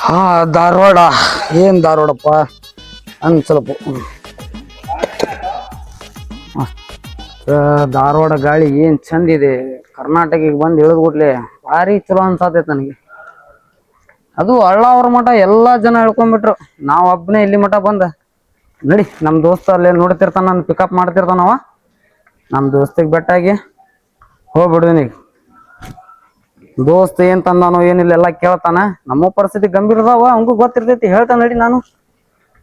ಹಾ ಧಾರವಾಡ ಏನ್ ಧಾರವಾಡಪ್ಪ ಅಂದ್ ಸ್ವಲ್ಪ ಧಾರವಾಡ ಗಾಳಿ ಏನ್ ಚಂದ ಇದೆ. ಕರ್ನಾಟಕಕ್ಕೆ ಬಂದು ಇಳಿದ್ಬಿಟ್ಲೆ ಭಾರಿ ಚಲೋ ಅನ್ಸಾತೈತೆ ನನಗೆ. ಅದು ಅಳ್ಳಾವರ ಮಠ ಎಲ್ಲಾ ಜನ ಹೇಳ್ಕೊಂಡ್ಬಿಟ್ರು. ನಾವ್ ಒಬ್ಬನೇ ಇಲ್ಲಿ ಮಠ ಬಂದ ನಡಿ ನಮ್ ದೋಸ್ತ ಅಲ್ಲೇ ನೋಡ್ತಿರ್ತಾನ, ನಾನು ಪಿಕಪ್ ಮಾಡ್ತಿರ್ತಾನವ. ನಮ್ ದೋಸ್ತಿಗೆ ಬೆಟ್ಟಾಗಿ ಹೋಗ್ಬಿಡ್ತೀನಿ. ದೋಸ್ತ್ ಏನ್ ತಂದಾನೋ ಏನಿಲ್ಲ ಎಲ್ಲ ಕೇಳ್ತಾನ. ನಮ್ಮ ಪರಿಸ್ಥಿತಿ ಗಂಭೀರ ಅದಾವ, ಹಂಗೂ ಗೊತ್ತಿರ್ತೈತಿ. ಹೇಳ್ತಾನ ನಡಿ, ನಾನು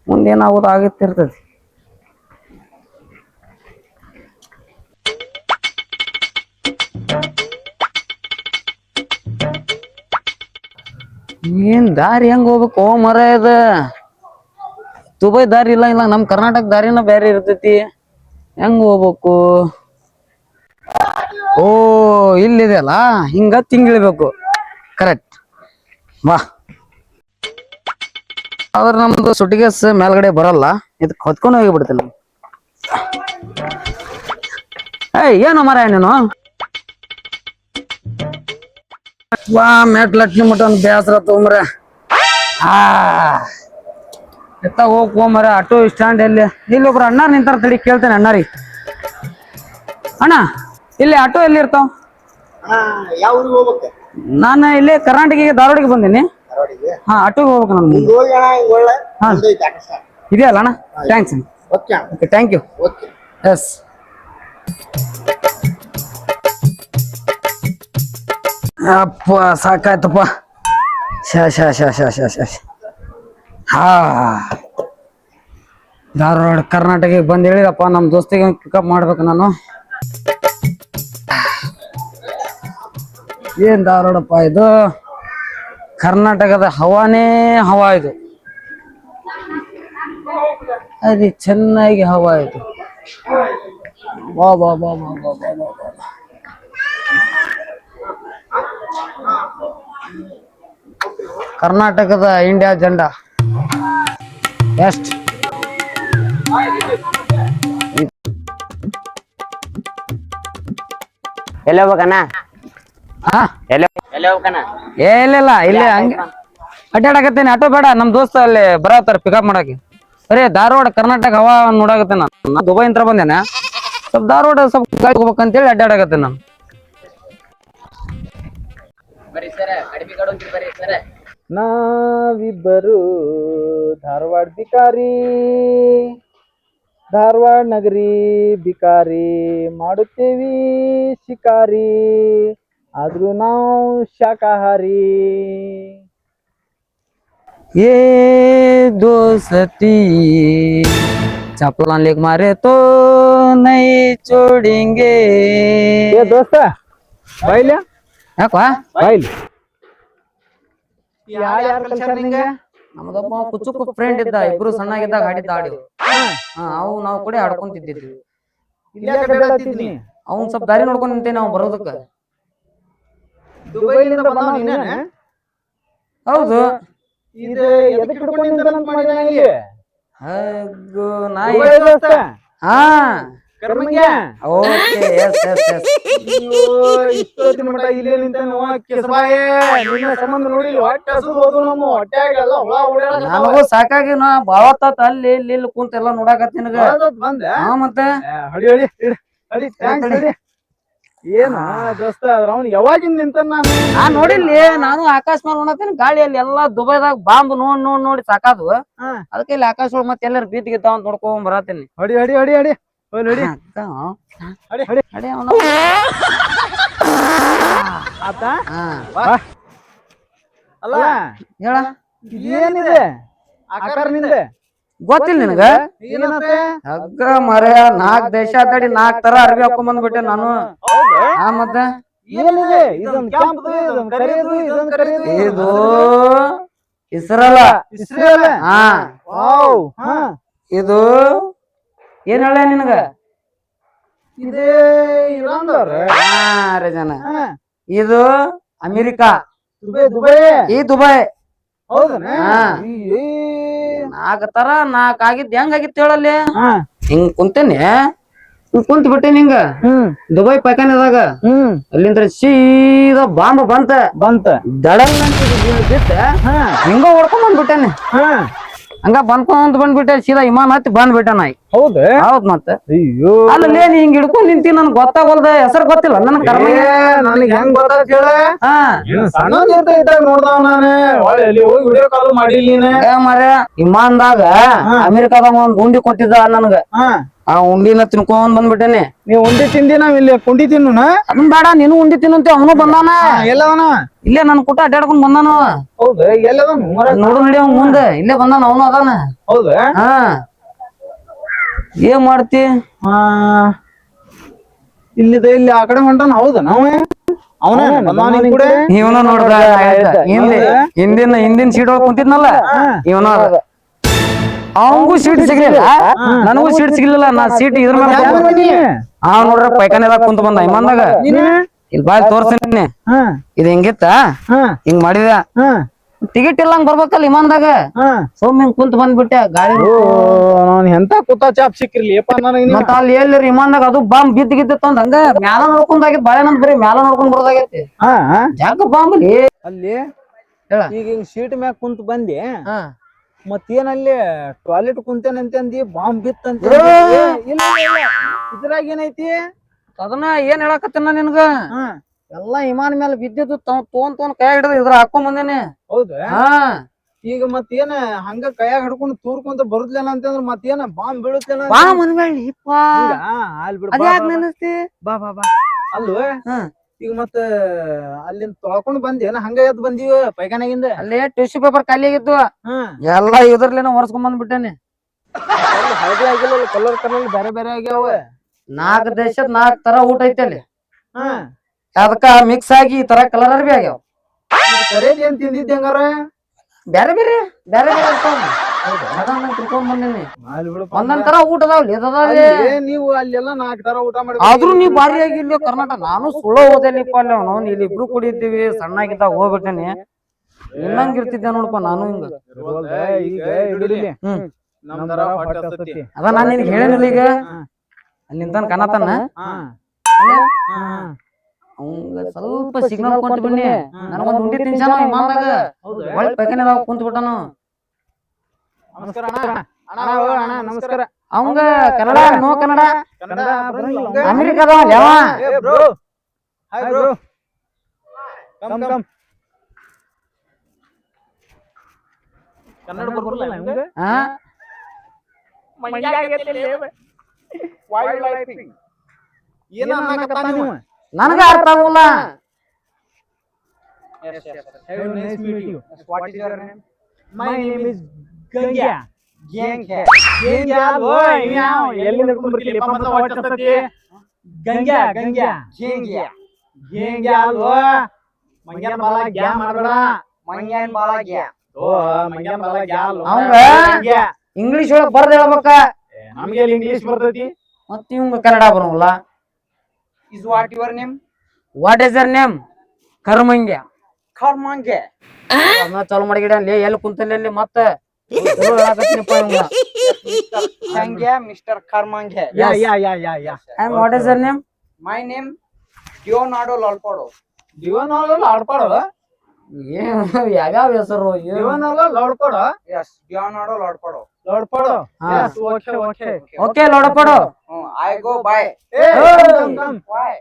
ಮುಂದೇನಾಗೋದು ಆಗತ್ತಿರ್ತೈತಿ. ಏನ್ ದಾರಿ ಹೆಂಗ್ ಹೋಗ್ಬೇಕು ಮರ ಇದ? ದುಬೈ ದಾರಿ ಇಲ್ಲ, ಇಲ್ಲ ನಮ್ ಕರ್ನಾಟಕ ದಾರಿನ ಬೇರೆ ಇರ್ತೈತಿ. ಹೆಂಗ್ ಹೋಗ್ಬೇಕು? ಓ ಇಲ್ಲಿದೆ ಅಲ್ಲ, ಹಿಂಗ ತಿಂಗಿಳ್ಬೇಕು. ಕರೆಕ್ಟ್ ಬಾ. ಆದ್ರೆ ನಮ್ದು ಸುಟಿಗೆಸ್ ಮೇಲ್ಗಡೆ ಬರಲ್ಲ, ಇದಕ್ಕೆ ಹೊತ್ಕೊಂಡು ಹೋಗಿಬಿಡ್ತೀನಿ. ಏನು ಮರ ನೀನು ವಾ ಮೆಟ್ಲಟ್ನಿ ಮಟ ಬೇಸರ ತೊಂಬ್ರ. ಎತ್ತ ಹೋಗ್ಮರ. ಆಟೋ ಸ್ಟ್ಯಾಂಡ್ ಎಲ್ಲಿ? ಇಲ್ಲಿ ಒಬ್ರು ಅಣ್ಣಾರ್ ನಿಂತಾರ, ತಡಿ ಕೇಳ್ತೇನೆ ಅಣ್ಣಾರಿ. ಅಣ್ಣ ಇಲ್ಲಿ ಆಟೋ ಎಲ್ಲಿ ಇರ್ತಾವ? ನಾನು ಇಲ್ಲಿ ಕರ್ನಾಟಕಕ್ಕೆ ಧಾರವಾಡಿಗೆ ಬಂದೀನಿ. ಹಾ ಆಟೋಗೆ ಹೋಗ್ಬೇಕು ನಾನು. ಇದೆಯಲ್ಲ ಅಣ್ಣ, thanks. Okay thank you. Yes ಅಪ್ಪ ಸಾಕಾಯ್ತಪ್ಪ. ಹಾ ಧಾರವಾಡ ಕರ್ನಾಟಕಕ್ಕೆ ಬಂದು ಹೇಳಿದಪ್ಪ. ನಮ್ಮ ದೋಸ್ತಿಗೆ ಪಿಕಪ್ ಮಾಡ್ಬೇಕು ನಾನು. ಏನ್ ಧಾರವಾಡಪ್ಪ ಇದು, ಕರ್ನಾಟಕದ ಹವಾನೇ ಹವಾ ಇದು. ಅದೇ ಚೆನ್ನಾಗಿ ಹವಾ ಇದು. ಬಾ ಬಾ ಬಾ ಬಾ ಬಾ ಬಾ ಬಾ ಬಾ. ಕರ್ನಾಟಕದ ಇಂಡಿಯಾ ಜೆಂಡಾ ಎಷ್ಟು ಎಲ್ಲ ಹೋಗ್ಬೇಕಣ್ಣ? ಏನಿಲ್ಲ, ಇಲ್ಲಿ ಹಂಗೆ ಅಡ್ಡಾಡಕತ್ತೇನೆ. ಆಟೋ ಬೇಡ, ನಮ್ ದೋಸ್ತ ಅಲ್ಲಿ ಬರತ್ತಾರ ಪಿಕಪ್ ಮಾಡಕ್ಕೆ. ಅರೇ ಧಾರವಾಡ ಕರ್ನಾಟಕ ಹವಾ ನೋಡಾಕತ್ತೆ. ನಾನು ದುಬೈ ಅಂತ ಬಂದೇನೆ, ಸ್ವಲ್ಪ ಧಾರವಾಡ ಸ್ವಲ್ಪ ಗಾಡಿ ಹೋಗ್ಬೇಕಂತೇಳಿ ಅಡ್ಡಾಡಕತ್ತೆ ನಾನು. ನಾವಿಬ್ಬರು ಧಾರವಾಡ ಬಿಕಾರಿ, ಧಾರವಾಡ ನಗರಿ ಬಿಕಾರಿ, ಮಾಡುತ್ತೇವಿ ಶಿಕಾರಿ, ಆದ್ರೂ ನಾವು ಶಾಕಾಹಾರಿ. ಏ ದೋಸ್ತಿ ಚಾಪುಲಾನ್ ಲೇಕ್ ಮಾರೆ ತೋ ನೈ ಚೋಡಿಂಗೆ. ದೋಸ್ತ ಬೈಲಿ ಯಾಕ ಬೈಲಿ? ಯಾರು ಕಲ್ಸ್ಯಾರ ನಿಂಗೆ? ನಮ್ದೊಬ್ಬ ಕುಚುಕು ಫ್ರೆಂಡ್ ಇದ್ದ, ಇಬ್ರು ಸಣ್ಣಾಗಿದ್ದಾಗ ಹಾಡಿದ್ದ ಹಾಡು. ಅವು ನಾವು ಕೂಡ ಹಾಡ್ಕೊಂತಿದ್ವಿ. ಅವ್ನ್ ಸ್ವಲ್ಪ ದಾರಿ ನೋಡ್ಕೊಂಡ್ ನಿಂತೆ ನಾವು ಬರೋದಕ್ಕ. ಹೌದು. ನನಗೂ ಸಾಕಾಗಿ ನಾ ಬಾವತ್ತ ಅಲ್ಲಿ ಇಲ್ಲಿ ಕುಂತ ಎಲ್ಲ ನೋಡಾಕತ್ತೀನಿ. ಮತ್ತೆ ಏನ ದೋಸ್ತ ಅವ್ನು ಯಾವಾಗಿಂದ ನಿಂತ ನಾನ್ ನೋಡಿಲ್ಲಿ. ನಾನು ಆಕಾಶ ಮೇಲೆ ನೋಡತ್ತೀನಿ, ಗಾಳಿಯಲ್ಲಿ ಎಲ್ಲಾ ದುಬೈದಾಗ ಬಾಂಬ್ ನೋಡಿ ಸಾಕಾದು. ಅದಕ್ಕೆ ಇಲ್ಲಿ ಆಕಾಶ ಮತ್ತೆ ಎಲ್ಲಾರು ಬೀದಿಗಿದ್ದಾವ ಅಂತ ನೋಡ್ಕೊಂಡ್ ಬರತ್ತೀನಿ. ಹೊಡಿ ಹೊಡಿ ಹೊಡಿ ಹೊಡಿ ಹೊಡಿ ಆತ. ಅಲ್ಲ ಹೇಳ, ಏನಿದೆ ಆಕಾರ ನಿಂದೆ ಗೊತ್ತಿಲ್ಲ ನಿನಗ? ಹಗ್ಗ ಮರ 4 ದೇಶ ತಡಿ 4 ತರ ಅರ್ಬಿ ಹಾಕೊಂಡ್ ಬಂದ್ಬಿಟ್ಟೆ ನಾನು. ಮತ್ತೆ ಏನಿದೆ? ಇದೊಂದು ಕೆಂಪು, ಇದೊಂದು ಕರಿಯದು, ಇದೊಂದು ಕರಿಯದು. ಇದು ಇಸ್ರೇಲ. ಇಸ್ರೇಲ? ಇದು ಏನ್ ಹೇಳ ನಿನಗ? ಇದೇ ಇರಾನ್ದವ್ರ ಜನ. ಇದು ಅಮೆರಿಕಾ. ದುಬೈ. ಈ ದುಬೈ. ಹೌದನ? 4 ತರ 4 ಆಗಿದ್ ಹೆಂಗಾಗಿತ್ತು ಹೇಳಲ್ಲಿ? ಹಿಂಗ್ ಕುಂತೇನಿ, ಕುಂತ ಬಿಟ್ಟೆ ನಿಂಗ ದುಬೈ ಪೈಖಾನೆದಾಗ ಅಲ್ಲಿಂದ ಸೀದಾ ಬಾಂಬ್ ಬಂತ ದಡಲ್ ಬಿಟ್ಟ ಹಿಂಗ ಹೊಡ್ಕೊಂಡ್ ಬಂದ್ಬಿಟ್ಟೇನೆ ಹಂಗ ಬಂದ್ಬಿಟ್ಟೆ ಸೀದಾ ವಿಮಾನ ಹತ್ತಿ ಬಂದ್ಬಿಟ್ಟೆ ನಾಯಿ ಹೌದ್ ಮತ್ತೆ ಅಯ್ಯೋ ಅಲ್ಲೇ ನೀ ಹಿಂಗ್ ಹಿಡ್ಕೊಂಡ್ ನಿಂತಿ ನನ್ ಗೊತ್ತಾಗಲ್ದ ಹೆಸರು ಗೊತ್ತಿಲ್ಲ ನನ್ ಕರ್ಮ ನನಗೆ ಹೆಂಗ್ ಗೊತ್ತಾಗ್ತ ಹೇಳ ಸಣ್ಣ ಇದ್ದಾಗ ನೋಡ್ದಾವ ನಾನು ಅಲ್ಲಿ ಹೋಗಿ ವಿಡಿಯೋ ಕಾಲ್ ಮಾಡಿಲ್ಲ ಮರ ವಿಮಾನದಾಗ ಅಮೆರಿಕಾದಾಗ ಒಂದ್ ಉಂಡಿ ಕೊಟ್ಟಿದ್ದ ನನ್ಗ ಆ ಉಂಡಿನ ತಿನ್ಕೊಂಡ್ ಬಂದ್ಬಿಟ್ಟೇನೆ ನೀವ್ ಉಂಡಿ ತಿಂದಿ ನಾವ್ ಇಲ್ಲಿ ಕುಂಡಿ ತಿನ್ನು ಅದನ್ ಬೇಡ ನೀನು ಉಂಡಿ ತಿನ್ನಂತೆ ಅವನು ಬಂದಾನ ಎಲ್ಲವನ ಇಲ್ಲೇ ನನ್ ಕೂಟ ಅಡ್ಡಾಡ್ಕೊಂಡ್ ಬಂದಾನ ಹೌದು ಎಲ್ಲದನು ನೋಡು ನಡಿ ಅವ್ನ ಮುಂದೆ ಇಲ್ಲೇ ಬಂದಾನ ಅವನು ಅದಾನ ಹೌದು ಹಾ ಏನ್ ಮಾಡ್ತಿ ಇಲ್ಲಿ ಆ ಕಡೆ ಹೊಂಟಾನ ಹೌದ ನಾವ ಇವನ ನೋಡ್ದ ಹಿಂದಿನ ಸೀಟ್ ಒಳಗ್ ಕುಂತಿದ್ನಲ್ಲ ಇವನ ಅವಂಗೂ ಸೀಟ್ ಸಿಗ್ಲಿಲ್ಲ ನನಗೂ ಸೀಟ್ ಸಿಗ್ಲಿಲ್ಲ ನಾ ಸೀಟ್ ಇದ್ರ ಮೇಲೆ ನೋಡ್ರ ಪೈಖಾನೆದಾಗ ಕುಂತ ಬಂದ ಇಮಾನ್ದಾಗ ಇಲ್ಲಿ ಬಾಯ್ ತೋರ್ಸ್ತೀನಿ ಇದು ಹೆಂಗಿತ್ತ ಹಿಂಗ್ ಮಾಡಿದ ಟಿಕೆಟ್ ಇಲ್ಲ ಹಂಗ ಬರ್ಬೇಕಲ್ಲ ವಿಮಾನದಾಗ ಸೋಮ್ ಹಿಂಗ್ ಕುಂತ ಬಂದ್ಬಿಟ್ಟೆ ಗಾಳಿ ಎಂತ ಕೂತ ಚಾಪ್ ಸಿಕ್ಕಿರ್ಲಿ ಮತ್ತ ಅಲ್ಲಿ ಎಲ್ಲಿ ವಿಮಾನದಾಗ ಅದು ಬಾಂಬ್ ಬಿದ್ದಿತ್ತು ಅಂದ ಹಂಗ ಮ್ಯಾಲ ನೋಡ್ಕೊಂಡಾಗಿದ್ ಬಾಳೆನಂದ್ ಬರೀ ಮ್ಯಾಲ ನೋಡ್ಕೊಂಡ್ ಬರೋದಾಗೈತಿ ಜಾಗ ಬಾಂಬ್ ಅಲ್ಲಿ ಈಗ ಹಿಂಗ್ ಸೀಟ್ ಮ್ಯಾಗ ಕುಂತ ಬಂದಿ ಮತ್ತೇನಲ್ಲಿ ಟಾಯ್ಲೆಟ್ ಕುಂತೇನಂತಂದಿ ಬಾಂಬ್ ಬಿತ್ತಂತ ಇದ್ರಾಗ ಏನೈತಿ ಅದನ್ನ ಏನ್ ಹೇಳಕತ್ತೇನ ನಿನ್ಗ ಎಲ್ಲಾ ವಿಮಾನ ಮೇಲೆ ಬಿದ್ದಿದ್ದು ತೊಗೊಂಡ್ ಕೈ ಹಿಡಿದು ಇದ್ರ ಹಾಕೊಂಡ್ ಬಂದೇನೆ ಹೌದಾ ಈಗ ಮತ್ತೇನ ಹಂಗ ಕೈಯಾಗ ಹಿಡ್ಕೊಂಡು ತೂರ್ಕೊಂತ ಬರುದ್ಲೇನ ಅಂತಂದ್ರ ಮತ್ತೇನ ಬಾಂಬ್ ಬೀಳುತ್ತೇನ ಬಾ ಬಾ ಬಾ ಅಲ್ವ ಈಗ ಮತ್ತ ಅಲ್ಲಿಂದ ತೊಳ್ಕೊಂಡ್ ಬಂದೇನ ಹಂಗ ಎದ್ ಬಂದೀವ ಪೈಖಾನೆಗಿಂದ ಅಲ್ಲೇ ಟಿಶ್ಯೂ ಪೇಪರ್ ಖಾಲಿ ಆಗಿತ್ತು ಎಲ್ಲಾ ಇದ್ರಲೇನ ಒರ್ಸ್ಕೊಂಡ್ ಬಂದ್ಬಿಟ್ಟೇನೆ ಹಳದಿ ಆಗಿಲ್ಲ ಕಲರ್ ಕಲರ್ ಬೇರೆ ಬೇರೆ ಆಗ್ಯಾವ 4 ದೇಶದ 4 ತರ ಊಟ ಐತಿ ಅಲ್ಲಿ ಅದಕ್ಕ ಮಿಕ್ಸ್ ಆಗಿ ಈ ತರ ಕಲರ್ ಅರ್ಬಿ ಆಗ್ಯಾವ ಏನ್ ತಿಂದಿದ್ದೆ ಹಂಗಾರ ಬೇರೆ ಬೇರೆ ಬೇರೆ ಬೇರೆ ತಿಳ್ಕೊಂಡ್ ಬಂದೇನಿ ಒಂದೊಂದ್ ತರ ಊಟ ಅದಾವ್ಲಿ ನೀವು ಅಲ್ಲೆಲ್ಲ 4 ತರ ಊಟ ಮಾಡಿ ಆದ್ರೂ ನೀವ್ ಭಾರಿ ಆಗಿರ್ಲಿ ಕರ್ನಾಟಕ ನಾನು ಸುಳ್ಳ ಓದಲಿಪ್ಪ ಅಲ್ಲಿ ಅವನು ಇಲ್ಲಿ ಇಬ್ರು ಕುಡಿತೀವಿ ಸಣ್ಣಾಗಿದ್ದಾಗ ಹೋಗ್ಬಿಟ್ಟೇನಿ ಇನ್ನಂಗ್ ಇರ್ತಿದ್ದೆ ನೋಡಪ್ಪ ನಾನು ಹಿಂಗ ಅದ ನಾನ್ ನಿನ್ಗೆ ಹೇಳಿನಿಲ್ಲ ಈಗ ಅಲ್ಲಿಂದ ಕನತನ ಅವಂಗ ಸ್ವಲ್ಪ ಸಿಗ್ನಲ್ ಕೊಟ್ಟು ಬನ್ನಿ ನನಗೊಂದ್ ಉಂಡಿ ತಿನ್ಸಾನ ವಿಮಾನದಾಗ ಒಳ್ಳೆ ಪೈಖಾನೆದಾಗ ಕುಂತ ಬಿಟ್ಟಾನು ನಮಸ್ಕಾರ ಅವಂಗ ಕನ್ನಡ ನೋ ಕನ್ನಡ ಅಮೆರಿಕದ ಯಾವ ಕನ್ನಡ ಬರಲ್ಲ ನನಗ ಅರ್ಥ ಆಗಲ್ಲ My name is Ganga. ಎಲ್ಲಿ ನಡ್ಕೊಂಡ್ ಬರ್ತಿಲ್ಲ ಗಂಗ್ಯಾ ಅಲ್ವೋ ಮಂಗ್ಯಾನ್ ಬಾಲ ಗ್ಯಾ ಮಾಡ್ಬೇಡ ಮಂಗ್ಯಾನ್ ಬಾಲ ಗ್ಯಾ ಅವಂಗ ಇಂಗ್ಲಿಷ್ ಒಳಗ್ ಬರ್ದ ಹೇಳ್ಬೇಕ ನಮ್ಗೆ ಇಂಗ್ಲಿಷ್ ಬರ್ತೈತಿ ಮತ್ತ ಇವಂಗ ಕನ್ನಡ ಬರೋಲ್ಲ is what your name what is your name Karmangya Karmange ಚಾಲು ಮಾಡಿಗಿಡ ಅಲ್ಲಿ ಎಲ್ಲಿ ಕುಂತಲ್ಲಿ ಮತ್ತ Mr. Karmanghe. Yeah. And what is your name? My name Leonardo Lolpado. Leonardo Lolpado? ಯಾವ್ಯಾವ ಹೆಸರು Leonardo Lolpado? Yes, Leonardo Lolpado. Lolpado? Yes, okay, Lolpado. I go by. Come. Why?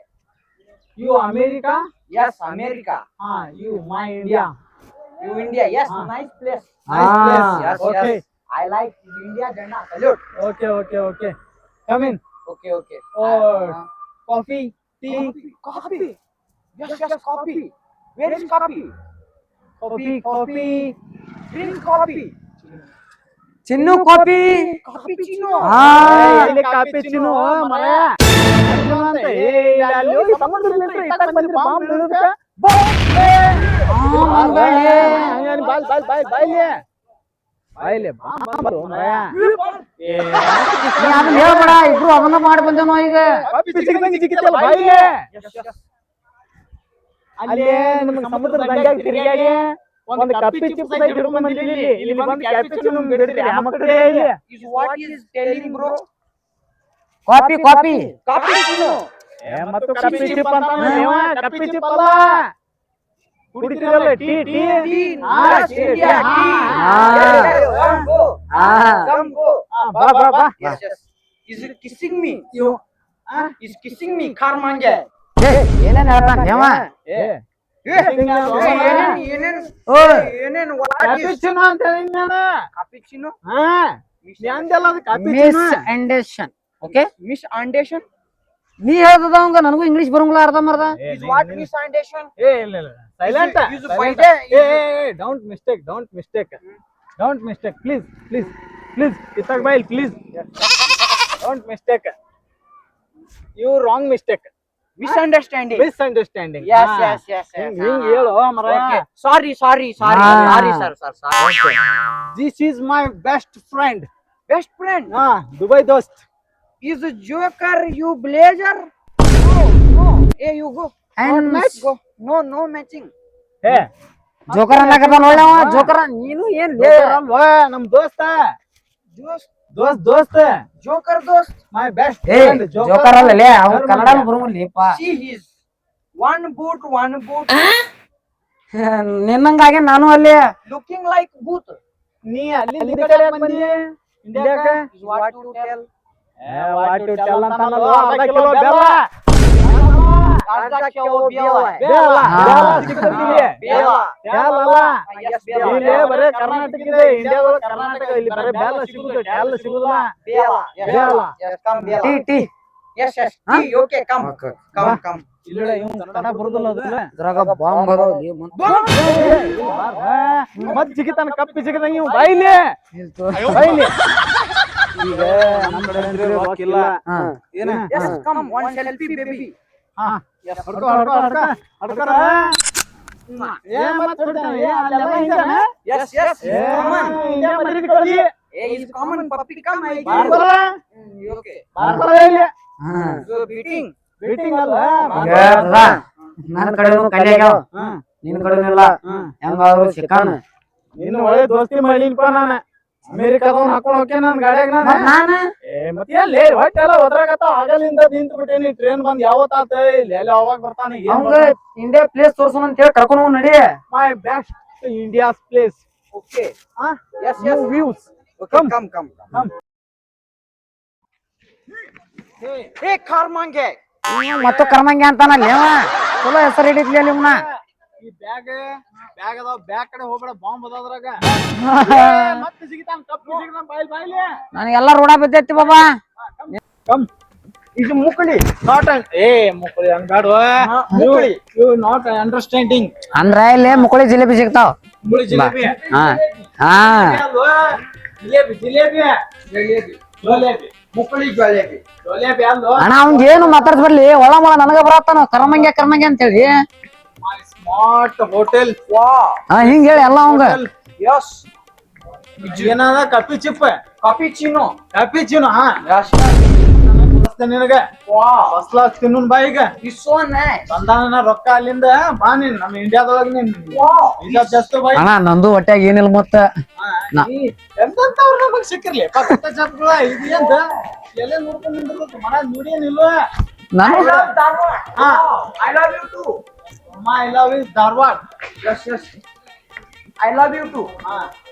You America? Yes, America. You my India. You India? Yes, nice place. Nice place. Yes, okay. Yes. I like India Jannah. Salute. Okay. Come in. Okay. Coffee, tea. Coffee. Yes, coffee. Where is coffee? Coffee. Drink coffee. Chinnu coffee Cappuccino. ಇಲ್ಲಿ cappuccino ಮಾಯಾ. ಅಂತ ಅಲ್ಲಿ ಹೋಗಿ ಸಮುದ್ರದಿಂದ ಇತ್ತಾಗ ಬಂದ್ರೆ bomb ಬೀಳುತ್ತೆ. ಹೇಳ್ಬೇಡ ಇಬ್ರು ಅದನ್ನ ಮಾಡಿ ಬಂದೇನೋ ಈಗ ಅಲ್ಲೇ ನಿಮ್ಗೆ ಸಮುದ್ರ ದಂಡ್ಯಾಗ ತಿರುಗಾಡಿ ಒಂದು ಕಪ್ಪಿ ಚಿಪ್ಸ್ ಐತಿ ಹಿಡ್ಕೊಂಡ್ ಬಂದಿಲ್ಲಿ ಇಲ್ಲಿ ಬಂದು ಕ್ಯಾಪಿಚಿನೋ ಬಿಡ್ರಿ ಆ ಮಕ್ಕಳೇ ಇಲ್ಲಿ Is what is telling bro? Coffee coffee Cappuccino. ಮತ್ತು ಕಪ್ಪಿ ಚಿಪ್ ಅಂತ ಕಪ್ಪಿ ಚಿಪ್ ಅಲ್ಲ ಕುಡಿತೀರಲ್ಲ tea tea Yes, India tea. Come go. ಹಾ Come go. ಬಾ ಬಾ ಬಾ Yes, yes. Is it kissing me? Is kissing me, Karmange? ಏನೇನ್ ಹೇಳ್ತಾನ ನೇವ ಕ್ಯಾಪಿಚಿನೋ ಅಂತ ಹೇಳಿದ್ ನಾನು Cappuccino? ಹಾ ಅಂದಲ್ಲ ಅದು ಮಿಸ್ ಕ್ಯಾಪಿಚಿನೋ ಅಂಡರ್ಸ್ಟ್ಯಾಂಡ್ ಓಕೆ Misunderstand? ನೀ ಹೇಳ್ದದ ಅವಂಗ ನನಗೂ ಇಂಗ್ಲಿಷ್ ಬರಂಗಿಲ್ಲ ಅರ್ಧ ಮರ್ದ Is what misunderstand? ಇಲ್ಲ ಇಲ್ಲ silent Is it fight? Don't mistake please ಇತ್ತಾಗ ಬೈಲ್ please don't mistake you wrong mistake Misunderstanding. Misunderstanding Yes, yes, yes, yes. ಹಿಂಗ್ ಹೇಳು ಮರ Okay. Sorry, sorry. Ah. Sir, sorry. This is my best friend Best friend. ಹಾ Dubai ದೋಸ್ತ್ Is a joker you blazer? No. Hey, you go. And Go. No matching. ಹೇ joker ಅನ್ನಕತ್ತ ನೋಡ್ಯವ ಜೋಕರ ನೀನು ಏನ್ ಲೇ ಅಲ್ವಾ ನಮ್ ದೋಸ್ತ ದೋಸ್ತ Joker dost. ಮೈ ಬೆಸ್ಟ್ ಏ ಜೋಕರ್ ಅಲ್ಲ ಲೇ ಅವ್ನ Kannada ಬರಂಗಿಲ್ಲಪ್ಪ See his one boot. ನಿನ್ನಂಗಾಗೆ ನಾನು ಅಲ್ಲಿ Looking like boot. ನೀ ಅಲ್ಲಿ ಕಡೆ ಬಂದಿ ಇಂಡಿಯಾಕ Is what to tell. What to tell ಅಂತ ಅರ್ಧ ಕಿಲೋ ಬೆಲ್ಲ Arda kilo bela. ಬೆಲ್ಲ ಹಾ. ಸಿಕ್ಕಿರ್ತೀವಿ Bela. ಬೆಲ್ಲ Yes, ಇಲ್ಲಿ bela. ಬರೇ ಕರ್ನಾಟಕ ಇದೆ ಇಂಡಿಯಾದೊಳಗ ಕರ್ನಾಟಕ ಇಲ್ಲಿ ಬರೇ ಬೆಲ್ಲ ಸಿಗುದು ಬೆಲ್ಲ ಸಿಗುದಿಲ್ಲ Bela. Yes, Bela. Yes, come Bela. Tea tea Yes. Huh? Tea, okay, come. Come. ಇಲ್ಲ ಇವ್ನು ಕನ್ನಡ ಬರುದಿಲ್ಲ ಅದಲ್ಲ ಇದ್ರಾಗ ಬಾಂಬ್ ಅದಾವ ಮತ್ ಜಿಗಿತಾನ ಕಪ್ಪಿ ಜಿಗಿದಂಗ ಇವ್ ಬೈಲಿ ಈಗ ನಮ್ ಕಡೆ ಅಂದ್ರೆ ರೊಕ್ಕಿಲ್ಲ ಏನ Yes, come. One selfie, baby. ಹಾ ಹೊಡ್ಕೊ ಏ ಮತ್ ಹೊಡ್ತಾನ ಏ ಅಲ್ಲೆಲ್ಲ ಹಿಂಗನ Yes. Come on. ಇಂಡಿಯಾ ಮದ್ರಿದ್ ಕಳ್ದಿ Hey, is common puppy come? I ಬಾರ್ ಬರಲ್ಲ Okay. ಬಾರ್ ಬರಲ್ಲ ಇಲ್ಲಿ So beating. ಮೀಟಿಂಗ್ ಅಲ್ಲ ನನ್ನ ಕಡೆನು ಕಲಿಯಾಗ್ಯಾವ ನಿನ್ ಕಡೆನು ಇಲ್ಲ ಹೆಂಗಾದ್ರು ಸಿಕ್ಕಾನ ಇನ್ನು ಒಳ್ಳೆ ದೋಸ್ತಿ ಮಾಡ್ಲಿಲ್ಪ ನಾನು ಅಮೇರಿಕಾದವ್ನ ಹಾಕೊಂಡ್ ಹೋಗ್ಯ ನನ್ ಗಾಡ್ಯಾಗ ನಾನು ಮತ್ತೆ ಎಲ್ಲಿ ಹೊಟ್ಟೆಲ್ಲ ಒದ್ರಾಗತ್ತಾವ ಆಗಲಿಂದ ನಿಂತು ಬಿಟ್ಟೇನಿ ಟ್ರೈನ್ ಬಂದ್ ಯಾವತ್ತಾತ ಇಲ್ಲಿ ಎಲ್ಲಿ ಅವಾಗ ಬರ್ತಾನೆ ಅವಂಗ ಇಂಡಿಯಾ ಪ್ಲೇಸ್ ತೋರ್ಸೋಣ ಅಂತ ಹೇಳಿ ಕರ್ಕೊಂಡು ಹೋಗ್ ನಡಿ my best India's place Okay. Yes, Views. Okay, come. Hey, Karmange. ಮತ್ತು ಕರ್ಮಂಗೆ ಅಂತಾನಲ್ಲಿ ಅವ ಚಲೋ ಹೆಸರು ಹಿಡಿದ್ಲಿ ಅಲ್ಲಿ ಇವ್ನ ಈ ಬ್ಯಾಗ್ ಅದಾವ ಬ್ಯಾಗ್ ಕಡೆ ಹೋಗ್ಬೇಡ ಬಾಂಬ್ ಅದಾದ್ರಾಗ ಮತ್ತೆ ಸಿಗಿತಾನ ಕಪ್ಪು ಸಿಗಿತಾನ ಬಾಯ್ಲಿ ನನಗೆಲ್ಲ ರೂಢ ಬಿದ್ದೈತಿ ಬಾಬಾ ಕಮ್ ಇದು ಮುಕ್ಕಳಿ ನಾಟ್ ಮುಕ್ಕಳಿ ಹಂಗಾಡುವ ಮುಕ್ಕಳಿ. ಯು ನಾಟ್ ಅಂಡರ್ಸ್ಟ್ಯಾಂಡಿಂಗ್ ಅಂದ್ರ ಇಲ್ಲಿ ಮುಕುಳಿ ಜಿಲೇಬಿ ಸಿಗ್ತಾವ ಮುಕ್ಕಳಿ ಜಿಲೇಬಿ ಹಾ ಹಾ ಜಿಲೇಬಿ Mukuli jalebi. ಜೋಲೇಬಿ ಅಲ್ವ ಅಣ್ಣ ಅವ್ನ್ಗೆ ಏನು ಮಾತಾಡ್ಸ್ಬರ್ಲಿ ಒಳ ಮೊಳ ನನಗ ಬರತ್ತಾನ ಕರ್ಮಂಗೆ ಅಂತ ಹೇಳಿ ಮೈ ಸ್ಮಾರ್ಟ್ ಹೋಟೆಲ್ Wow. ಹಾ ಹಿಂಗ ಹೇಳಿ ಎಲ್ಲ ಅವಂಗ Yes. ಏನದ ಕಪ್ಪಿ ಚಿಪ್ Cappuccino. ಕಪ್ಪಿಚಿನ ಹಾ Yes. ನಿನಗ Wow. ಫಸ್ಟ್ ಕ್ಲಾಸ್ ತಿನ್ನೂನ್ ಬಾ ಈಗ It's so nice. ಬಂದಾನ ರೊಕ್ಕ ಅಲ್ಲಿಂದ ಬಾ ನೀನ್ ನಮ್ಮ ಇಂಡಿಯಾದೊಳಗ ನೀನ್ Wow. ಈಗ ಜಾಸ್ತಿ ಬಾ ಅಣ್ಣ ನಂದು ಹೊಟ್ಯಾಗ ಏನಿಲ್ಲ ಮತ್ತ ನಾ- ಎಂತವ್ರು ನಮಗ್ ಸಿಕ್ಕಿರ್ಲಿ ಪಕ್ಕ ಜಾಬ್ಗಳ ಇದು ಅಂತ ಎಲ್ಲ ನೋಡ್ಕೊಂಡ್ ನಿಂದಿರ್ಬೇಕು ಮನ ನುಡಿಯೇನಿಲ್ವ ನಾನು I love Dharwad. Wow. I love you too. ಅಮ್ಮ I love is Dharwad Yes. I love you too. ಹಾ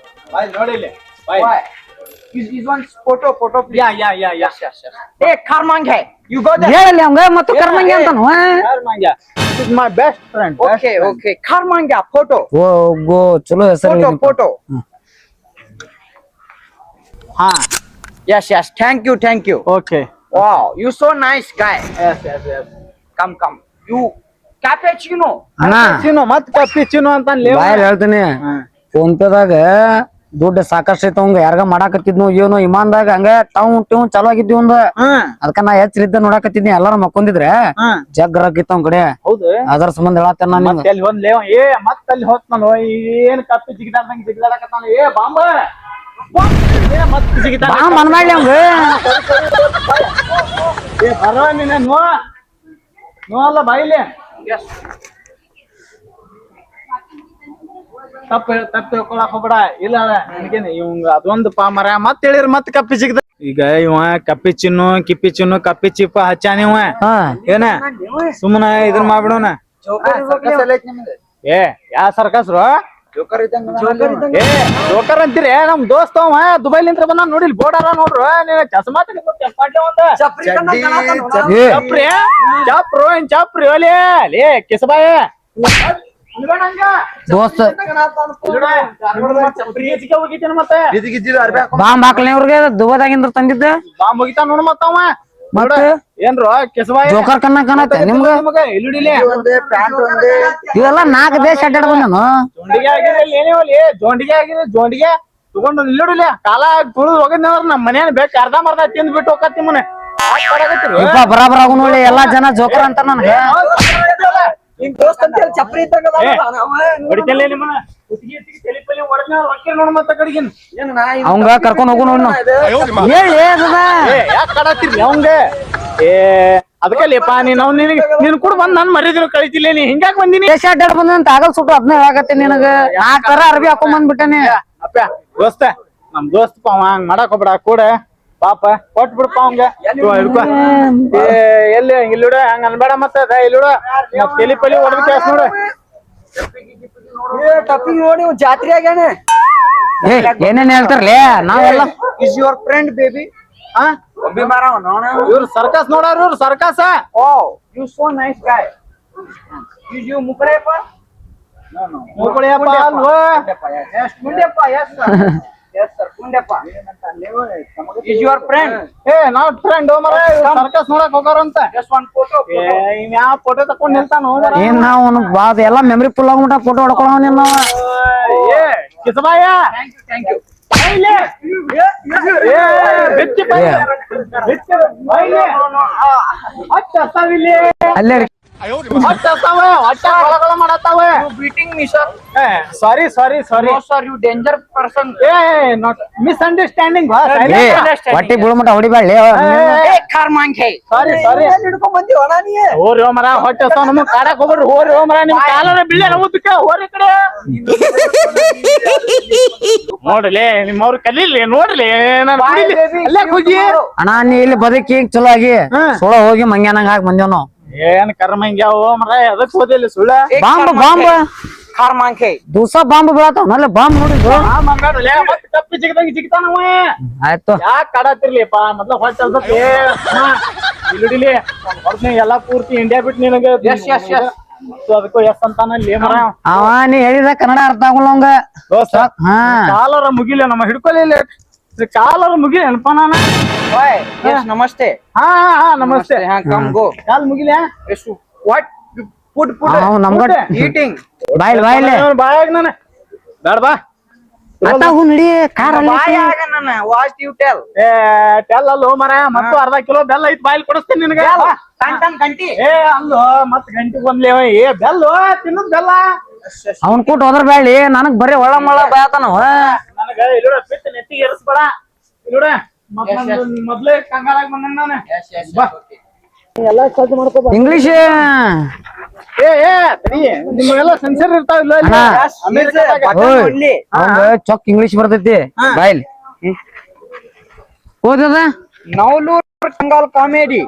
ಬಾಯ್ ನೋಡಿಲಿ ಬಾಯ್ Why? Is one photo, please. Yeah Yes. Hey, Karmange. You go there. ಹೇಳಲಿ ಅವಂಗ ಮತ್ತು ಕರ್ಮಂಗೆ ಅಂತಾನು ಯಾರ್ ಮಂಗ್ಯ is my best friend Okay. Karmange, photo. ಓ ಗೋ ಚಲೋ ಹೆಸರು Photo. ಹಾ Yes. Thank you. Okay Wow, you so nice guy. Yes Come. You cappuccino. ಅಣ್ಣ ಚಿನ್ನು ಮತ್ ಕಪ್ಪಿ ಚಿನ್ನು ಅಂತ ಬಾಯ್ ಹೇಳ್ತೀನಿ ಫೋನ್ ಪೇದಾಗ ದುಡ್ಡು ಸಾಕಷ್ಟು ಐತ ಅವಂಗ ಯಾರ್ಗ ಮಾಡಾಕತ್ತಿದ್ನು ಏನು ಇಮಾನ್ದಾಗ ಹಂಗ ಟೌನ್ ಚಾಲೂ ಆಗಿದ್ವಿ ಒಂದ ಅದಕ್ಕ ನಾ ಹೆಚ್ಚಿದ್ದ ನೋಡಾಕತ್ತಿದ್ನಿ ಎಲ್ಲಾರು ಮಕ್ಕೊಂದಿದ್ರೆ ಜಗ್ಗರ ಆಗಿತ್ತು ಅವ್ನ ಕಡೆ ಹೌದು ಅದರ ಸಂಬಂಧ ಹೇಳತ್ತೇನ ನಾನು ಮತ್ತೆ ಅಲ್ಲಿ ಒಂದ್ ಲೇವ ಮತ್ತ ಅಲ್ಲಿ ಹೋಗ್ತಾನ ಏನ್ ಕಪ್ಪಿ ಜಿಗಿದಾಡ್ದಂಗ ಜಿಗಿದಾಡಕತ್ತಾನ ಬಾಂಬ ಮತ್ ಜಿಗಿತಾನ ಬಾ ಮನ್ ಮಾಡ್ಲಿ ಅವಂಗ ಬರೋ ನೀನ ನೋ ಅಲ್ಲ ಬಾಯಿಲೆ Yes. ತಪ್ಪ ಹೇಳ್ಕೊಳಕ್ ಹೋಗ್ಬೇಡ ಇಲ್ಲ ನನಗೇನೆ ಇವಂಗ ಅದೊಂದು ಪಾಮರ ಮತ್ ಹೇಳಿರ ಮತ್ ಕಪ್ಪಿ ಸಿಗ್ದ ಈಗ ಇವ ಕಪ್ಪಿ ಚಿನ್ನು ಕಿಪ್ಪಿ ಚಿನ್ನು ಕಪ್ಪಿ ಚಿಪ್ಪ ಹಚ್ಚಾನ ಇವ ಹಾ ಏನ ಸುಮ್ಮನ ಇದನ್ ಮಾಡ್ಬಿಡೋಣ ಏ ಯಾ ಸರ್ಕಸ್ರು ಏ ಜೋಕರ್ ಅಂತೀರಿ ನಮ್ ದೋಸ್ತ ಅವ ದುಬೈಲಿಂತ್ರ ಬಂದ ನೋಡಿಲ್ ಬೋರ್ಡರ ನೋಡ್ರು ನೀನ್ ಚಸ್ಮಾ ಚಪ್ರಿ ಚಪ್ರು ಏನ್ ಚಪ್ರಿ ಒಲೆ ಲೇ ಕಿಸಬಾಯ ದೋಸ್ತ ಚಪ್ರಿ ಹೆಚ್ಚಿಗೆ ಹೋಗಿದ್ದೇನೆ ಮತ್ತೆ ಬಾಂಬ್ ಹಾಕ್ಲಿ ಅವ್ರಿಗೆ ದುಬೈದಾಗಿಂದ್ರ ತಂದಿದ್ದ ಬಾಂಬ್ ಮುಗಿತಾನ ನೋಡ್ ಮತ್ತವ ಮತ್ತ ಏನ್ರು ಕಿಸಬಾಯ ಜೋಕರ್ ಕನ್ನ ಕಾಣತ್ತೆ ನಿಮ್ಗ ಇಲ್ಲಿಡಿಲೆ ಇವೆಲ್ಲ 4 ದೇಶ ಅಡ್ಡಾಡ್ ಬಂದನು ಜೋಂಡಿಗೆ ಆಗಿದ್ರೆ ಏನೇವಲ್ಲಿ ಜೋಂಡಿಗೆ ಆಗಿದ್ರೆ ಜೋಂಡಿಗೆ ತಗೊಂಡು ಇಲ್ಲಿಡಿಲೆ ಕಾಲ ತುಳಿದು ಹೋಗಿದ್ನಂದ್ರ ನಮ್ಮ ಮನೇನ ಬೇಕು ಅರ್ಧ ಮರ್ಧ ತಿಂದ್ ಬಿಟ್ಟು ಹೋಗತ್ತಿ ಮನೆ ಬರಾಬರ ಆಗು ನೋಡಿ ಎಲ್ಲಾ ಜನ ಜೋಕರ್ ಅಂತ ನನ್ಗ ಚಪ್ರಿ ಹೊಡಿತಲ್ಲೇ ನಿಮ್ಮನ್ನ ಕುತ್ತಿಗೆ ತಲೆ ಪಲಿ ಹೊಡೆದ ಹೊಕ್ಕೆ ನೋಡ್ ಮತ್ತ ಕಡೆಗಿನ್ ಅವಂಗ ಕರ್ಕೊಂಡ್ ಹೋಗು ನೋಡ್ ಹೇಳಿ ಯಾಕೆ ಕಡಾತಿರ್ಲಿ ಅವಂಗ ಏ ಅದಕ್ಕಲ್ಲಿಪ್ಪ ನೀನ್ ನೀನ್ ಕೂಡ ಬಂದ್ ನನ್ ಮರ್ಯಾದಿನ ಕಳಿತಿಲ್ಲ ನೀ ಹಿಂಗ್ಯಾಕ್ ಬಂದಿನಿ ದೇಶ ಅಡ್ಡಾಡ್ ಬಂದಂತ ಆಗಲ್ ಸುಟ್ಟು ಅದನ್ನ ಹೇಳಕತ್ತೀನಿ ನಿನಗ 4 ತರ ಅರ್ಬಿ ಹಾಕೊಂಡ್ ಬಂದ್ಬಿಟ್ಟನೆ ಅಪ್ಪ ದೋಸ್ತ ನಮ್ ದೋಸ್ತ ಅವ ಹಂಗ್ ಮಾಡಕ್ ಹೋಗ್ಬೇಡ ಕೂಡ ಪಾಪ ಕೊಟ್ ಬಿಡಪ್ಪ ಅವಂಗ ಹಿಡ್ಕೊ ಎಲ್ಲಿ ಇಲ್ಲಿಡ ಹಂಗ ಅನ್ಬೇಡ ಮತ್ತ ಇಲ್ಲಿಡ ತಲಿ ಪಲಿ ಹೊಡೆದ ಕೇಸ್ ನೋಡ ಟಪ್ಪಿ ನೋಡಿ ಜಾತ್ರೆ ಆಗ್ಯಾನ ಏನೇನ್ ಹೇಳ್ತಾರಲೇ ನಾವೆಲ್ಲ ಇಸ್ ಯುವರ್ ಫ್ರೆಂಡ್ ಬೇಬಿ ಹಾ ಒಬ್ಬಿ ಮಾರವ ನೋಡ ಇವ್ರು ಸರ್ಕಸ್ ನೋಡಾರ ಇವ್ರು circus oh you so nice guy is you Mukaleppa Mukaleppa ಅಲ್ವಾ yes Mundeppa yes yes sir Mundeppa is your friend ಏ ನಾವ್ ಫ್ರೆಂಡ್ ಮರ ಸರ್ಕಸ್ ನೋಡಕ್ ಹೋಗಾರಂತ ಜಸ್ಟ್ ಒನ್ ಫೋಟೋ ಇನ್ ಯಾವ ಫೋಟೋ ತಕೊಂಡ್ ನಿಲ್ತಾನ ಏನ್ ನಾವ್ ಎಲ್ಲಾ ಮೆಮರಿ ಫುಲ್ ಆಗ್ಬಿಟ್ಟ ಫೋಟೋ ಹೊಡ್ಕೊಳವ ನಾವ ಏ ಕಿಸಬಾಯ ಥ್ಯಾಂಕ್ ಯು ಅಲ್ಲೇ beating me sir sorry sorry sorry no sir you danger person ಏ ನಾಟ್ ಮಿಸ್ಅಂಡರ್ಸ್ಟ್ಯಾಂಡಿಂಗ್ ಹೊಟ್ಟಿ ಬೀಳ್ಮಟ ಹೊಡಿಬ್ಯಾಳಿ ಏ ಖಾರ್ಮಾಂಗ್ ಹೇ ಸಾರಿ ಸಾರಿ ಹಿಡ್ಕೊಂಡ್ ಬಂದಿ ಒಣ ನೀ ಹೋರಿ ಮರ ಹೊಟ್ಟೆ ಹಸ್ತಾವ ನಮಗ್ ಕಾಡಕ್ ಹೋಗ್ಬಿಡ್ರಿ ಹೋರಿ ಮರ ನಿಮ್ ಕಾಲರ ಬೀಳ ಊದಕ್ಕೆ ಹೋರಿ ಕಡೆ ನೋಡ್ಲಿ ನಿಮ್ಮವ್ರು ಕಲೀಲಿ ನೋಡ್ಲಿ ನಾನು ಅಲ್ಲೇ ಹೋಗಿ ಅಣ್ಣ ನೀ ಇಲ್ಲಿ ಬದುಕಿ ಚಲೋ ಆಗಿ ಸುಳ ಹೋಗಿ ಮಂಗ್ಯಾನಂಗ ಹಾಕಿ ಬಂದೇವ್ ನಾವು ಏನ್ ಕರ್ಮ ಹಿಂಗ್ಯಾವ ಮರ ಎದಕ್ ಹೋದಿಲ್ಲ ಸುಳ್ಳ ಬಾಂಬ್ ಖಾರ್ಮಾಂಗ್ ಹೇ ದಿವಸ ಬಾಂಬ್ ಬೀಳತಾವ ನಲ್ಲ ಬಾಂಬ್ ನೋಡಿದ್ರು ಮತ್ತೆ ತಪ್ಪಿ ಜಿಗದಂಗ ಜಿಗ್ತಾನವ ಆಯ್ತು ಯಾಕೆ ಕಾಡತ್ತಿರ್ಲಿಪ್ಪ ಮೊದ್ಲ ಹೊಟ್ಟೆ ಅಲ್ಸತ್ತೆ ಇಲ್ಲಿಡಿಲಿ ಹೊರತ್ನ ಎಲ್ಲಾ ಪೂರ್ತಿ ಇಂಡಿಯಾ ಬಿಟ್ಟು ನಿನಗೆ ಎಸ್ ಎಸ್ ಎಸ್ ಅದಕ್ಕೂ ಎಸ್ ಅಂತಾನಲ್ಲಿ ಮರ ಅವ ನೀ ಹೇಳಿದ ಕನ್ನಡ ಅರ್ಥ ಆಗುಲ್ಲವಂಗ ದೋಸ್ತ ಹಾ ಕಾಲರ ಮುಗಿಲ ನಮ್ಮ ಹಿಡ್ಕೊಲಿಲ್ಲ ಕಾಲರ ಮುಗಿಲ ಅನ್ಪ ನಾನ why yes namaste ಹಾ ಹಾ ನಮಸ್ತೆ ha come go ಕಾಲ್ ಮುಗಿಲ yes what put ಅವ್ ನಮ್ಗ eating ಬಾಯ್ಲಿ ಬಾಯಾಗ ನಾನ ಬೇಡ ಬಾ ಅತ್ತ ಹೂ ನಡಿ car why aga nana what you tell ಏ ಟೆಲ್ ಅಲ್ಲೋ ಮರ ಮತ್ತು ಅರ್ಧ ಕಿಲೋ ಬೆಲ್ಲ ಐತ್ ಬಾಯ್ಲಿ ಕೊಡಿಸ್ತೀನಿ ನಿನಗೆ tan ganti ಏ ಅಲ್ಲೋ ಮತ್ ಗಂಟೆ ಬಂದ್ಲೇವ ಏ ಬೆಲ್ಲು ತಿನ್ನದ್ ಬೆಲ್ಲ ಅವನ್ ಕೂಟ್ ಹೋದ್ರ ಬ್ಯಾಳಿ ನನಗ್ ಬರೀ ಒಳ ಮಳ ಬಾಯತಾನವ ನನಗ ಇಲ್ಲೋಡ ಬಿಟ್ಟು ನೆತ್ತಿಗೆ ಏರಿಸ್ಬೇಡ ಇಲ್ಲೋಡ ಮೊದ್ಲೇ ಕಂಗಾಲಾಗಿ ಬಂದ ನಾನು yes yes ಬಾ okay ಎಲ್ಲ ಸಜ್ಜು ಮಾಡ್ಕೋ ಇಂಗ್ಲಿಷ್ ಏ ತಡಿ ನಿಮ್ಗೆಲ್ಲ ಸೆನ್ಸರ್ ಇರ್ತಾವ ಇಲ್ಲ ಅಣ್ಣ. only ಅವಂಗ ಚೊಕ್ ಇಂಗ್ಲಿಷ್ ಬರ್ತೈತಿ ಬಾಯ್ಲಿ ಓದದ Navlur Kangal comedy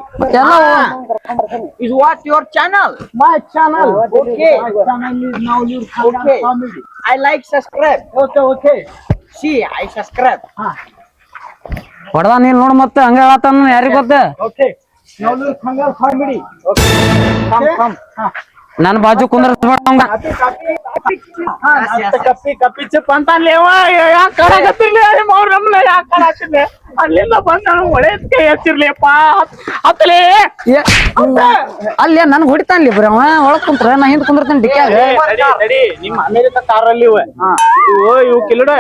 is what your channel my channel okay channel is now your okay comedy I like subscribe okay okay see I subscribe ಹೊಡ್ದ ನೀನ್ ನೋಡ್ ಮತ್ತ ಹಂಗ ಹೇಳತ್ತಾನ ಯಾರಿಗ್ ಗೊತ್ತ ಓಕೆ ನೌ ಯುವರ್ ಕಂಗಾಲ್ ಕಾಮಿಡಿ come come ನನ್ ಬಾಜು ಕುಂದ್ರಸ್ಬೇಡ ಅವಂಗ ಕಪ್ಪಿ ಚಿಪ್ ಅಂತ ಅಲ್ಲೇವ ಯಾಕೆ ಕಾಡಕತ್ತಿರ್ಲಿ ಅವ್ರ ನಮ್ಮನ್ನ ಯಾಕೆ ಕಾಡಾತಿರ್ಲಿ ಅಲ್ಲಿಂದ ಬಂದ ಒಳ್ಳೆದ್ ಕೈ ಹಚ್ಚಿರ್ಲಿಪ್ಪ ಹತ್ತಲೇ ಅಲ್ಲೇ ನನ್ ಹೊಡಿತಾನ್ಲಿ ಬರೀ ಅವ ಒಳಗ್ ಕುಂತ್ರ ನಾ ಹಿಂದ್ ಕುಂದಿರ್ತಾನೆ ಡಿಕ್ಯಾಗ ನಡಿ ನಿಮ್ಮ ಅಮೆರಿಕ ಕಾರಲ್ಲಿ ಇವು ಕಿಲುಡ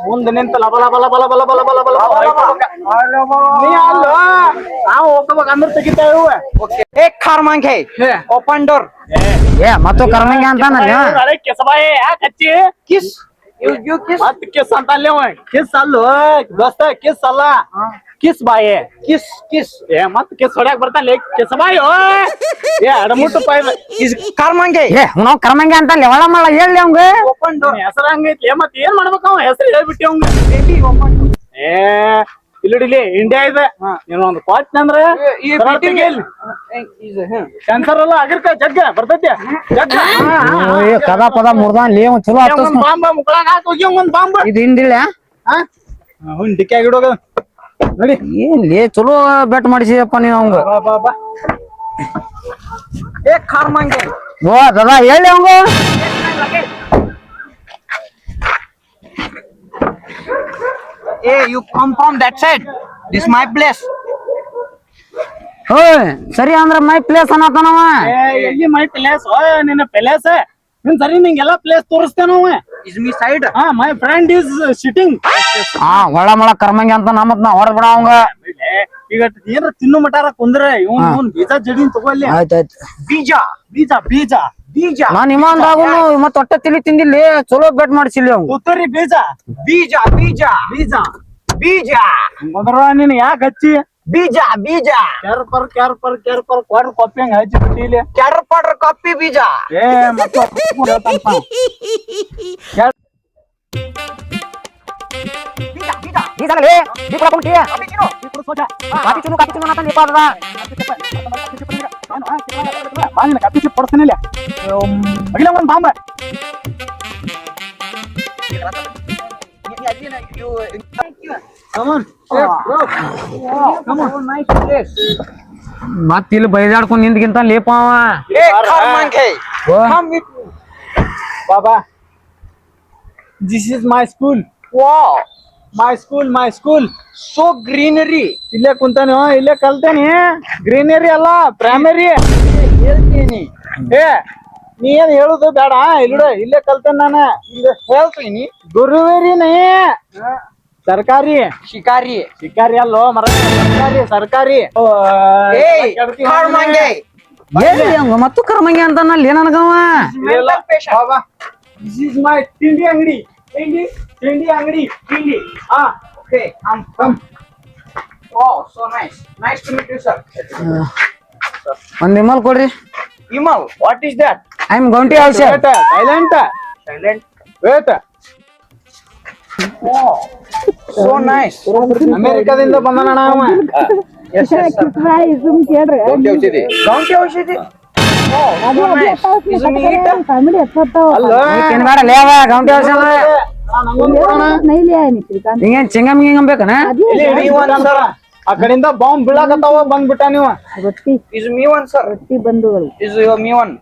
ಮುಂದೆ ನಿಂತ ಲಬ ಲಬ ಲಬ ಲಬ ಲಬ ಲಬ ಲಬ ಲಬ ನೀ ಅಲ್ಲೋ ನಾವು ಹೋಗ್ಬೇಕು ಅಂದ್ರೆ ತೆಗಿತೇವೆ ಇವು एक खार मांग है ओपन डोर ಏ ಮತ್ತು ಕರ್ಮಂಗ ಅಂತಾನಲ್ಲ ಕೆಸಬಾಯಿ ಯಾಕೆ ಹಚ್ಚಿ किस you kiss ಮತ್ ಕಿಸ್ ಅಂತ ಅಲ್ಲೇ ಕಿಸ್ ಅಲ್ಲೋ ದೋಸ್ತ ಕಿಸ್ ಅಲ್ಲ ಕಿಸ್ ಬಾಯಿ kiss kiss ಏ ಮತ್ ಕಿಸ್ ಹೊಡ್ಯಾಕ್ ಬರ್ತಾನೆ ಕೆಸಬಾಯಿ ಏ ಅಡಮುಟ್ಟು ಪಾಯ್ is खार मांग है ಏ ನಾವ್ ಕರ್ಮಂಗ ಅಂತಲ್ಲ ಒಳ ಮಳ ಹೇಳಿ ಅವಂಗ ओपन डोर ಹೆಸರು ಹಂಗೈತಿ ಮತ್ ಏನ್ ಮಾಡ್ಬೇಕ ಅವ ಹೆಸರು ಹೇಳ್ಬಿಟ್ಟಿ ಅವಂಗ baby open door ಏ ಇಲ್ಲಿ ಇಂಡಿಯಾ ಇದೆ ನೀನು ಒಂದು ಕೊಟ್ಟ ಅಂದ್ರೆ ಕ್ಯಾನ್ಸರ್ ಎಲ್ಲ ಆಗಿರ್ಕ ಜಗ್ಗ ಬರ್ತೈತಿ ಜಗ್ಗ ಕದಾ ಪದ ಮುರ್ದಾನ್ ಲೇ ಒಂದ್ ಚಲೋ ಹತ್ತಸ್ ಬಾಂಬ ಮುಕ್ಕಳಾಗ ಹಾಕಿ ಹೋಗಿ ಒಂದ್ ಬಾಂಬ ಇದು ಹಿಂದಿಲ್ಲ ಅವ್ನ್ ಡಿಕ್ಕಿ ಆಗಿಡೋಗ ನೋಡಿ ಏನ್ ಲೇ ಚಲೋ ಬೆಟ್ ಮಾಡಿಸಿದಪ್ಪ ನೀವ್ ಅವಂಗ ಬಾ ಬಾ ಏ ಖಾರ್ ಮಾಂಗೆ ಓ ದದಾ ಹೇಳಿ ಅವಂಗ Hey, you come from that side. This is my place. ಓಯ್ ಸರಿ ಅಂದ್ರ ಮೈ ಪ್ಲೇಸ್ ಅನ್ನತಾನವ ಎಲ್ಲಿ ಮೈ ಪ್ಲೇಸ್ ನಿನ್ನ ಪ್ಲೇಸ್ ನಿನ್ ಸರಿ ನಿಂಗೆಲ್ಲ ಪ್ಲೇಸ್ ತೋರಿಸ್ತೇನವ Is me side. My friend is sitting ಒಳ ಮಳ ಕರ್ಮಂಗಿ ಅಂತ ನಮ್ಮತ್ ನಾ ಹೊರಡ್ ಬಿಡ ಅವಂಗ ಈಗ ಏನ್ರ ತಿನ್ನು ಮಟಾರ ಕುಂದ್ರೆ ಇವನ್ ಬೀಜ ಜಡಿನ್ ತಗೊಳ್ಳಿ ಆಯ್ತಾಯ್ತು Bija. ಬೀಜ ಬೀಜ ಬೀಜ ನಾನ್ ಇಮಾನ್ದಾಗುನು ಮತ್ತ ಹೊಟ್ಟೆ ತಿಳಿ ತಿಂದಿಲ್ಲಿ ಚಲೋ ಬೆಟ್ ಮಾಡಿಸಿಲ್ಲ ಅವ್ ಉತ್ತರಿ ಬೀಜ Bija. Bija. ಬೀಜ Bija. ಬಂದ್ರ ನೀನ್ ಯಾಕೆ ಹಚ್ಚಿ Bija. Bija. ಕ್ಯಾರ್ ಪರ್ ಕ್ವಾರ್ ಕಾಪಿ ಹಂಗ ಹಚ್ಚಿ ಬಿಟ್ಟಿಲಿ Catter potter copy bija. ಏ ಮತ್ತೆ ಹೇಳ್ತಾನಪ್ಪ Bija. Bija. ನೀಸಲೇ ನೀ ಕೂಡ ಕುಂಟಿ Copy chino. ಕಾಪಿ ಚುನು ನಾತ ಲೇಪಾದ ಬಾಂಗಿನ ಕಪ್ಪಿ ಚಿಪ್ ಕೊಡ್ತೀನಿಲ್ಲ ಅಗಿಲ ಒಂದ್ ಬಾಂಬ You. Nice place. ಮತ್ತ ಇಲ್ಲಿ ಬೈದಾಡ್ಕೊಂಡ್ ನಿಂದ್ಗಿಂತ ಲೇಪ ಅವ Hey, khar mange. Come with me. Baba, this is my school. Wow. My school. So greenery. ಇಲ್ಲೇ ಕುಂತಾನೆ ಇಲ್ಲೇ ಕಲ್ತೇನಿ ಗ್ರೀನರಿ ಅಲ್ಲ ಪ್ರೈಮರಿ ಹೇಳ್ತೀನಿ ಏ ನೀ ಏನ್ ಹೇಳುದು ಬೇಡ ಇಲ್ಲಡ ಇಲ್ಲೇ ಕಲ್ತೇನೆ ನಾನು ಹೇಳ್ತೀನಿ ಗುರುವೇರಿ ನೀ ಸರ್ಕಾರಿ ಶಿಕಾರಿ ಶಿಕಾರಿ ಅಲ್ಲೋ ಮರ ಸರ್ಕಾರಿ ಏಯ್ ಖಾರ್ ಮಾಂಗೆ ಎಲ್ಲಿ ಅವಂಗ ಮತ್ತು ಕರ್ಮಂಗಿ ಅಂತ ನಲ್ಲಿ ನನಗವ mental patient Baba this is my ತಿಂಡಿ ಅಂಗಡಿ ತಿಂಡಿ ಅಂಗಡಿ ತಿಂಡಿ okay come wow so nice to meet you sir ಒಂದ್ ಇಮಲ್ ಕೊಡ್ರಿ Imal what is that I am ಗೌಂಟಿ also silent wait wow so nice ಅಮೆರಿಕದಿಂದ ಬಂದನಣ್ಣ ಅವ yes sir Gaunti ಔಷಧಿ oh so nice is me eat ಅಲ್ಲೋ ಏನ್ ಬೇಡ ಲೇವ ಗೌಂಟಿ ಆಲ್ಸೋ ನಂಗೊಂದು ಕೊಡೋಣ ಹಿಂಗೇನ್ ಚಿಂಗಮ್ ಗಿಂಗಮ್ ಬೇಕನ me one sir ಆ ಕಡೆಯಿಂದ ಬಾಂಬ್ ಬೀಳಾಕತ್ತಾವ ಬಂದ್ಬಿಟ್ಟ ನೀವ is me one sir is your me one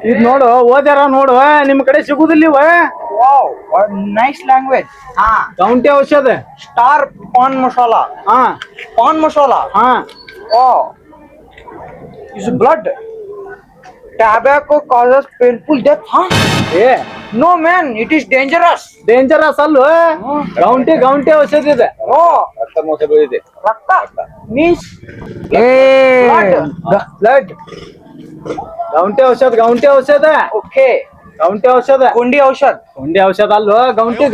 ಇದ್ ನೋಡು ಓದ್ಯಾರ ನೋಡು ನಿಮ್ ಕಡೆ ಸಿಗುದಿಲ್ಲ ಇವ wow what nice language ಗೌಂಟಿ ಔಷಧ star pan masala pan masala oh is blood tobacco causes painful death ಏ no man it is dangerous dangerous ಅಲ್ವ ಗೌಂಟಿ ಔಷಧ ಇದೆ oh rakta means ಏ ಬ್ಲಡ್ ಗೌಂಟಿ ಔಷಧ okay ಗೌಂಟಿ ಔಷಧ kundi aushad ಗುಂಡಿ ಔಷಧ ಅಲ್ವ ಗೌಂಟಿ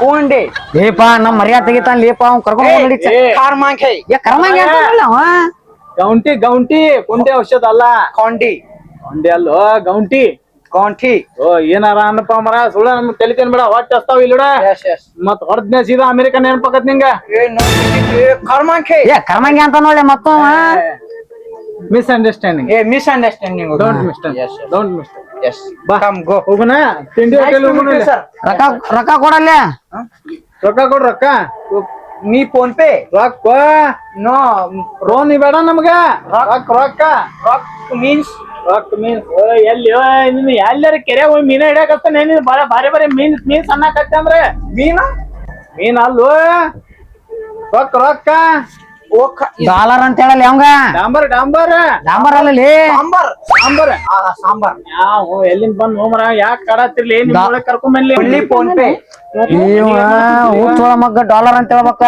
kundi ಲೇಪ ನಮ್ ಮರ್ಯಾದ ತೆಗಿತಾನ ಲೇಪ ಅವ್ನ್ ಕರ್ಕೊಂಡ್ ಹೋಗ್ಲಿ khar mange ಏ ಕರ್ಮಂಗಿ ಅಂತ ಅವ ಗೌಂಟಿ ಗುಂಡಿ ಔಷಧ ಅಲ್ಲ kondi ಗುಂಡಿ ಅಲ್ವ ಗೌಂಟಿ gonti ಓ ಏನಾರ ಅನ್ನಪ್ಪ ಮರ ಸುಳ್ಳ ನಮ್ಗೆ ತಲಿತೇನ್ ಬೇಡ ಹೊಟ್ಟೆ ಹಸ್ತಾವ ಇಲ್ಲಡ yes ಮತ್ ಹೊರದ್ನೇ ಸೀದಾ ಅಮೆರಿಕ ನೆನಪಕತ್ ನಿಂಗ no khar mange ಏ ಕರ್ಮಂಗಿ ಅಂತ ನೋಡ್ಲಿ ಮತ್ತವ misunderstanding misunderstanding don't mistake yes don't mistake yes ಬಾ come go ಹೋಗೋಣ ತಿಂಡಿ nice ಹೋಟೆಲ್ to meet ಹೋಗೋಣ you sir ರೊಕ್ಕ ಕೊಡಲ್ಲೇ ರೊಕ್ಕ ಕೊಡ್ ರೊಕ್ಕ me phone pay ರೊಕ್ಕ no ರೋನ್ ಬೇಡ ನಮ್ಗ ರೊಕ್ಕ means ರೊಕ್ಕ ಮೀನ್ಸ್ ಎಲ್ಲಿ ನಿನ್ ಎಲ್ಲಾರ ಕೆರೆ ಹೋಗಿ ಮೀನ ಹಿಡಿಯಾಕತ್ತಾನೆ ನೀನ್ ಬಾರಿ ಮೀನ್ ಸಣ್ಣಕತ್ತೆ ಅಂದ್ರೆ ಮೀನ್ ಅಲ್ವ ರೊಕ್ಕ ಡಾಲರ್ ಅಂತ ಹೇಳಲ್ಲ ಅವಂಗ ಡಾಂಬರ್ ಅಲ್ಲಲ್ಲಿ sambar ಯಾವ ಎಲ್ಲಿಂದ ಬಂದ್ ಹೋಮರ ಯಾಕೆ ಕಾಡತ್ತಿರ್ಲಿ ನಿಮ್ ಒಳಗ್ ಕರ್ಕೊಂಡ್ ಬನ್ಲಿ only phone pay ಇವ ಊಚೋಳ ಮಗ್ಗ ಡಾಲರ್ ಅಂತ ಹೇಳ್ಬೇಕ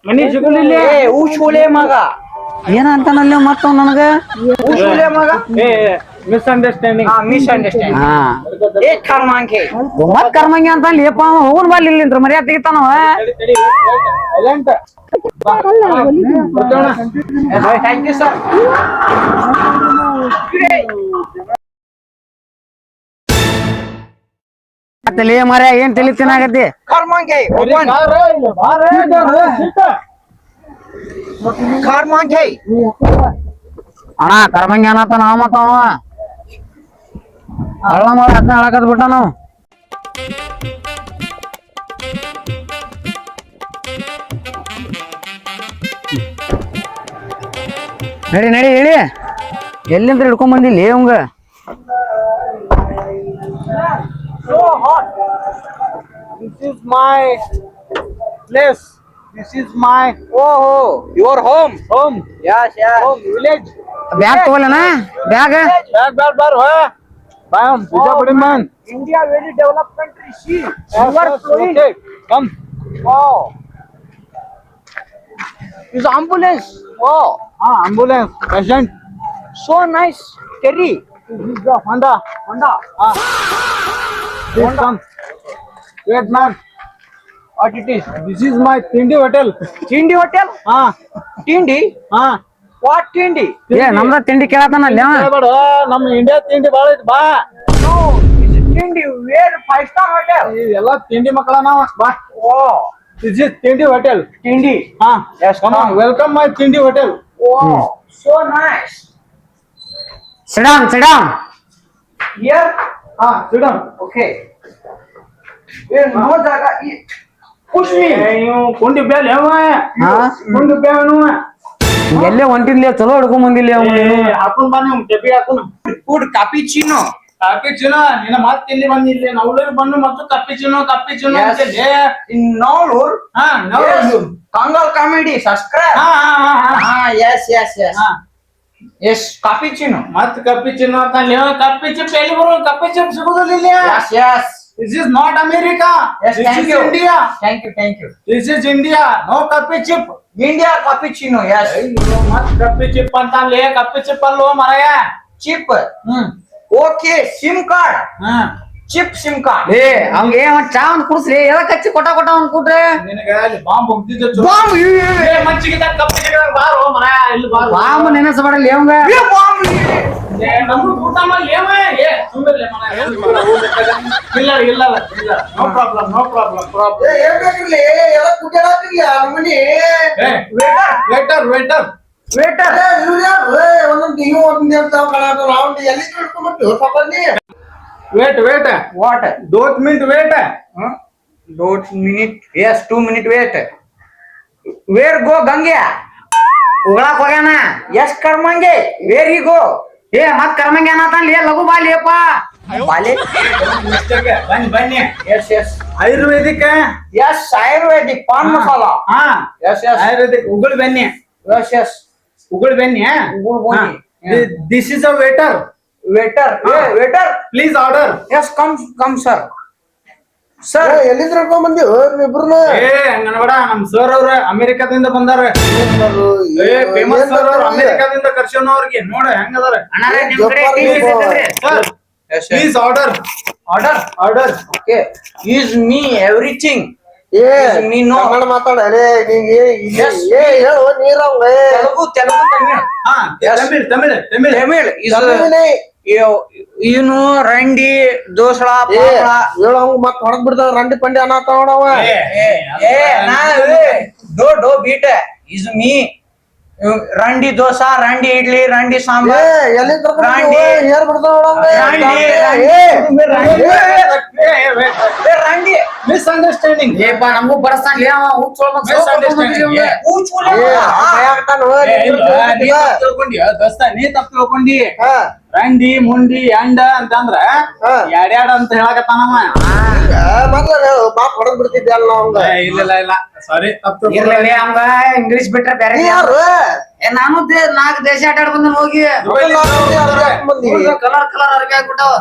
ಮನಿ ಸಿಗುಲಿಲ್ಲ ಏ ಊಶೋಲೆ ಮಗ ಏನ ಅಂತಾನಲ್ಲಿ ಮತ್ತ ನನಗ ಊಶೋಲೆ ಮಗ ಮಿಸ್ಅಂಡರ್ಸ್ಟ್ಯಾಂಡಿಂಗ್ misunderstanding ಹಾ ಏ khar mange ಮತ್ ಕರ್ಮಂಗಿ ಅಂತ ಲೇಪ ಅವ ಹೋಗುನ್ ಬಲ್ಲಿ ಇಲ್ಲಿಂದ್ರ ಮರ್ಯಾದ ತೆಗಿತಾನವ ಸೈಲೆಂಟ್ thank you sir ತಲೆ ಮರ ಏನ್ ತಲೆ ತಿನ್ನಾಗತ್ತಿ car monkey, open. Car monkey. ಅಣ್ಣ ಕರ್ಮಂಗಿ ಅನ್ನತ್ತ ನಾವ್ ಮತ್ತ ಅವ ಹಳ್ಳ ಮಳ ಅದನ್ನ ಹೇಳಕತ್ ಬಿಟ್ಟ ನಾವು ನಡಿ ನಡಿ ಹೇಳಿ ಎಲ್ಲಿಂದ ಹಿಡ್ಕೊಂಡ್ ಬಂದಿಲ್ಲ ಅವಂಗ So hot. This is my place. This is my Oh, your home. home. Yes, yes. Home village. Bag ತಗೋಲೇನ bag Bar. Bam. Pija badi man. India very developed country. See, You are flowing. Okay. Come. wow. Is ambulance. Wow, Ambulance. Patient. so nice. Terry. This is the Honda. Please come. Wait, man. What it is? This is my Tindi hotel. Tindi hotel. Tindi. What Tindi? ಏ ನಮ್ದ ತಿಂಡಿ ಕೇಳತಾನಲ್ಲಿ ಅವ ಬೇಡ ನಮ್ಮ India ತಿಂಡಿ ಬಾಳ ಐತಿ ಬಾ No, is it Tindi? Where 5-star hotel? ಎಲ್ಲ ತಿಂಡಿ ಮಕ್ಕಳ ನಾವ ಬಾ Wow, ದಿಸ್ ಇಸ್ ತಿಂಡಿ hotel Tindi. yes come on welcome my ತಿಂಡಿ hotel Wow, so nice. ಸಿಡಾಮ್ Here, ಸಿಡಮ್ okay. There no jaga. Push me. ನೀವು ಕುಂಡಿ ಬೇಲೆ ಅವ ಹಾ ಕುಂಡಿ ಬೇವನು ಎಲ್ಲೇ ಹೊಂಟಿದ್ಲಿ ಚಲೋ ಹಿಡ್ಕೊಂಡ್ ಬಂದಿಲ್ಲ ಅವ ನೀನು ಹಾಕೊಂಡ್ ಬಾ ನೀವು ಟೆಪಿ ಹಾಕೊಂಡು Put cappuccino. ಕಪ್ಪಿಚಿನ ನಿನ್ನ ಮತ್ತೆ ಇಲ್ಲಿ ಬಂದಿಲ್ಲ ನವಳೂರು ಬಂದು ಮತ್ತು ಕಪ್ಪಿಚಿನ Yes. ಅಂತೇಳಿ In Nowlur. ಹಾ Yes. Kangal comedy. Subscribe. Yes. Yes, cappuccino. ಮತ್ ಕಪ್ಪಿಚಿನ ಅಂತ ಕಪ್ಪಿಚಿ ಪೆಲಿ ಬರೋ ಕಪ್ಪಿಚಿ ಸಿಗುದಿಲ್ಲ ಇಲ್ಲಿ Yes. This is not America Yes, this thank is you. India Thank you. This is India no ಕಪ್ಪಿ ಚಿಪ್ India cappuccino. Yes. ಮತ್ ಕಪ್ಪಿ ಚಿಪ್ ಅಂತ ಅಲ್ಲಿ ಕಪ್ಪಿ ಚಿಪ್ ಅಲ್ವೋ ಮರಯ Chip. Okay, SIM card. Chip SIM card. ಏ ಅವಂಗ ಒಂದ್ ಚಾ ಒಂದ್ ಕುಡ್ಸ್ರಿ ಎದಕ್ ಹಚ್ಚಿ ಕೊಟ್ಟ ಒಂದ್ ಕೂಟ್ರೆ ನಿನಗೆ ಅಲ್ಲಿ ಬಾಂಬ್ ಹೊಂದಿದ್ದ ಬಾಂಬ್ ಮಂಚಿಗೆ ಕಪ್ಪಿ ಚಿಕ್ಕ ಬಾರೋ ಮರಯ ಇಲ್ಲಿ ಬಾರೋ ಬಾಂಬ್ ನೆನಸ್ಬೇಡಲಿ ಅವಂಗ ನಮ್ದು ಊಟ ಮಾಡಿ ಏ ಸುಮ್ಮನೆ ಇಲ್ಲ no problem waiter wait What? ದೋತ್ minute wait Don't minute. Yes, 2 minute wait. Where go Gangya? ಉಗಳಾಕ್ ಹೋಗ್ಯಾನ Yes, Karmange. Where he go? ಏ ಮತ್ ಕರ್ಮಂಗಿ ಅನ್ನತಾನ್ಲಿ ಲಘು ಬಾಲಿಯಪ್ಪ Bale. ಬನ್ನಿ Yes. Ayurvedic Yes, Ayurvedic pan masala. Yes. Ayurvedic ಉಗುಳ್ ಬನ್ನಿ Yes. ಉಗುಳ್ ಬನ್ನಿ Ugul bonni. This is a waiter Waiter. Hey, waiter. Please order Yes, come, sir. Sir. ಎಲ್ಲಿಂದ ಕರ್ಕೊಂಡ್ ಬಂದಿವ್ ಇಬ್ರನ್ನ ಏ ಹಂಗನ್ಬೇಡ ನಮ್ ಸರ್ ಅವ್ರ ಅಮೆರಿಕಾದಿಂದ ಬಂದಾರ ಏ ಫೇಮಸ್ ಸರ್ ಅವ್ರ ಅಮೆರಿಕಾದಿಂದ ಕರ್ಸೋನ ಅವ್ರಿಗೆ ನೋಡ ಹೆಂಗದಾರ ಅಣ್ಣಾರ ನಿಮ್ ಕಡೆ ಜಪ್ಪಾರ್ TV ನೀವು. ಸಿಗ್ತೈತ್ರಿ? Sir Yes. Please order Order. Okay. Use me everything. ಏ Is me no. ಕನ್ನಡ ಮಾತಾಡಲೇ ನೀಗೆ Yes. ಹೇಳು ನೀರವ್ವ Telugu, Tamil. ಹಾ Yes. Tamil Tamil is you know Randi, Dosla, ಏ Papla. ಹೇಳು ಅವಂಗ ಮತ್ ಹೊಡದ್ ಬಿಡ್ತಾವ ರಂಡಿ ಪಂಡಿ ಅನ್ನತಾವ ನೋಡವ Do beat is me. Randi dosa, Randi idli, Randi ಏ sambar. ಎಲ್ಲಿಂದ ಕರ್ಕೊಂಡ್ ರಂಡಿ. ಹೇರ್ ಬಿಡ್ತಾವ ನೋಡವ Randi. ಮಿಸ್ಅಂಡರ್ಸ್ಟ್ಯಾಂಡಿಂಗ್ ಏಪ್ಪ ನಮಗೂ ಬರಸ್ತಾನ್ಲಿ ಅವ ಹುಚ್ಚೊಳಗ್ Misunderstanding. ನೀ ತಪ್ಪ ತಿಳ್ಕೊಂಡಿ ರಂಡಿ ಮುಂಡಿ ಎಂಡ ಅಂತಂದ್ರ ಎಡ್ಯಾಡ ಅಂತ ಹೇಳಕತ್ತಾನವ ಮೊದ್ಲ ಬಾಪ್ ಹೊಡದ್ ಬಿಡ್ತಿದ್ದೆ ಅಲ್ಲ ಅವಂಗ ಇಲ್ಲ ಸಾರಿ ತಪ್ಪು ಇರ್ಲಿ ಅವಂಗ ಇಂಗ್ಲಿಷ್ ಬಿಟ್ರೆ ಬೇರೆ ನೀ ಯಾರು ಏ ನಾನು 4 ದೇಶ ಅಡ್ಡಾಡ್ ಬಂದ ಹೋಗಿ ಕಲರ್ ಅರ್ಬಿ ಆಗ್ಬಿಟ್ಟಾವ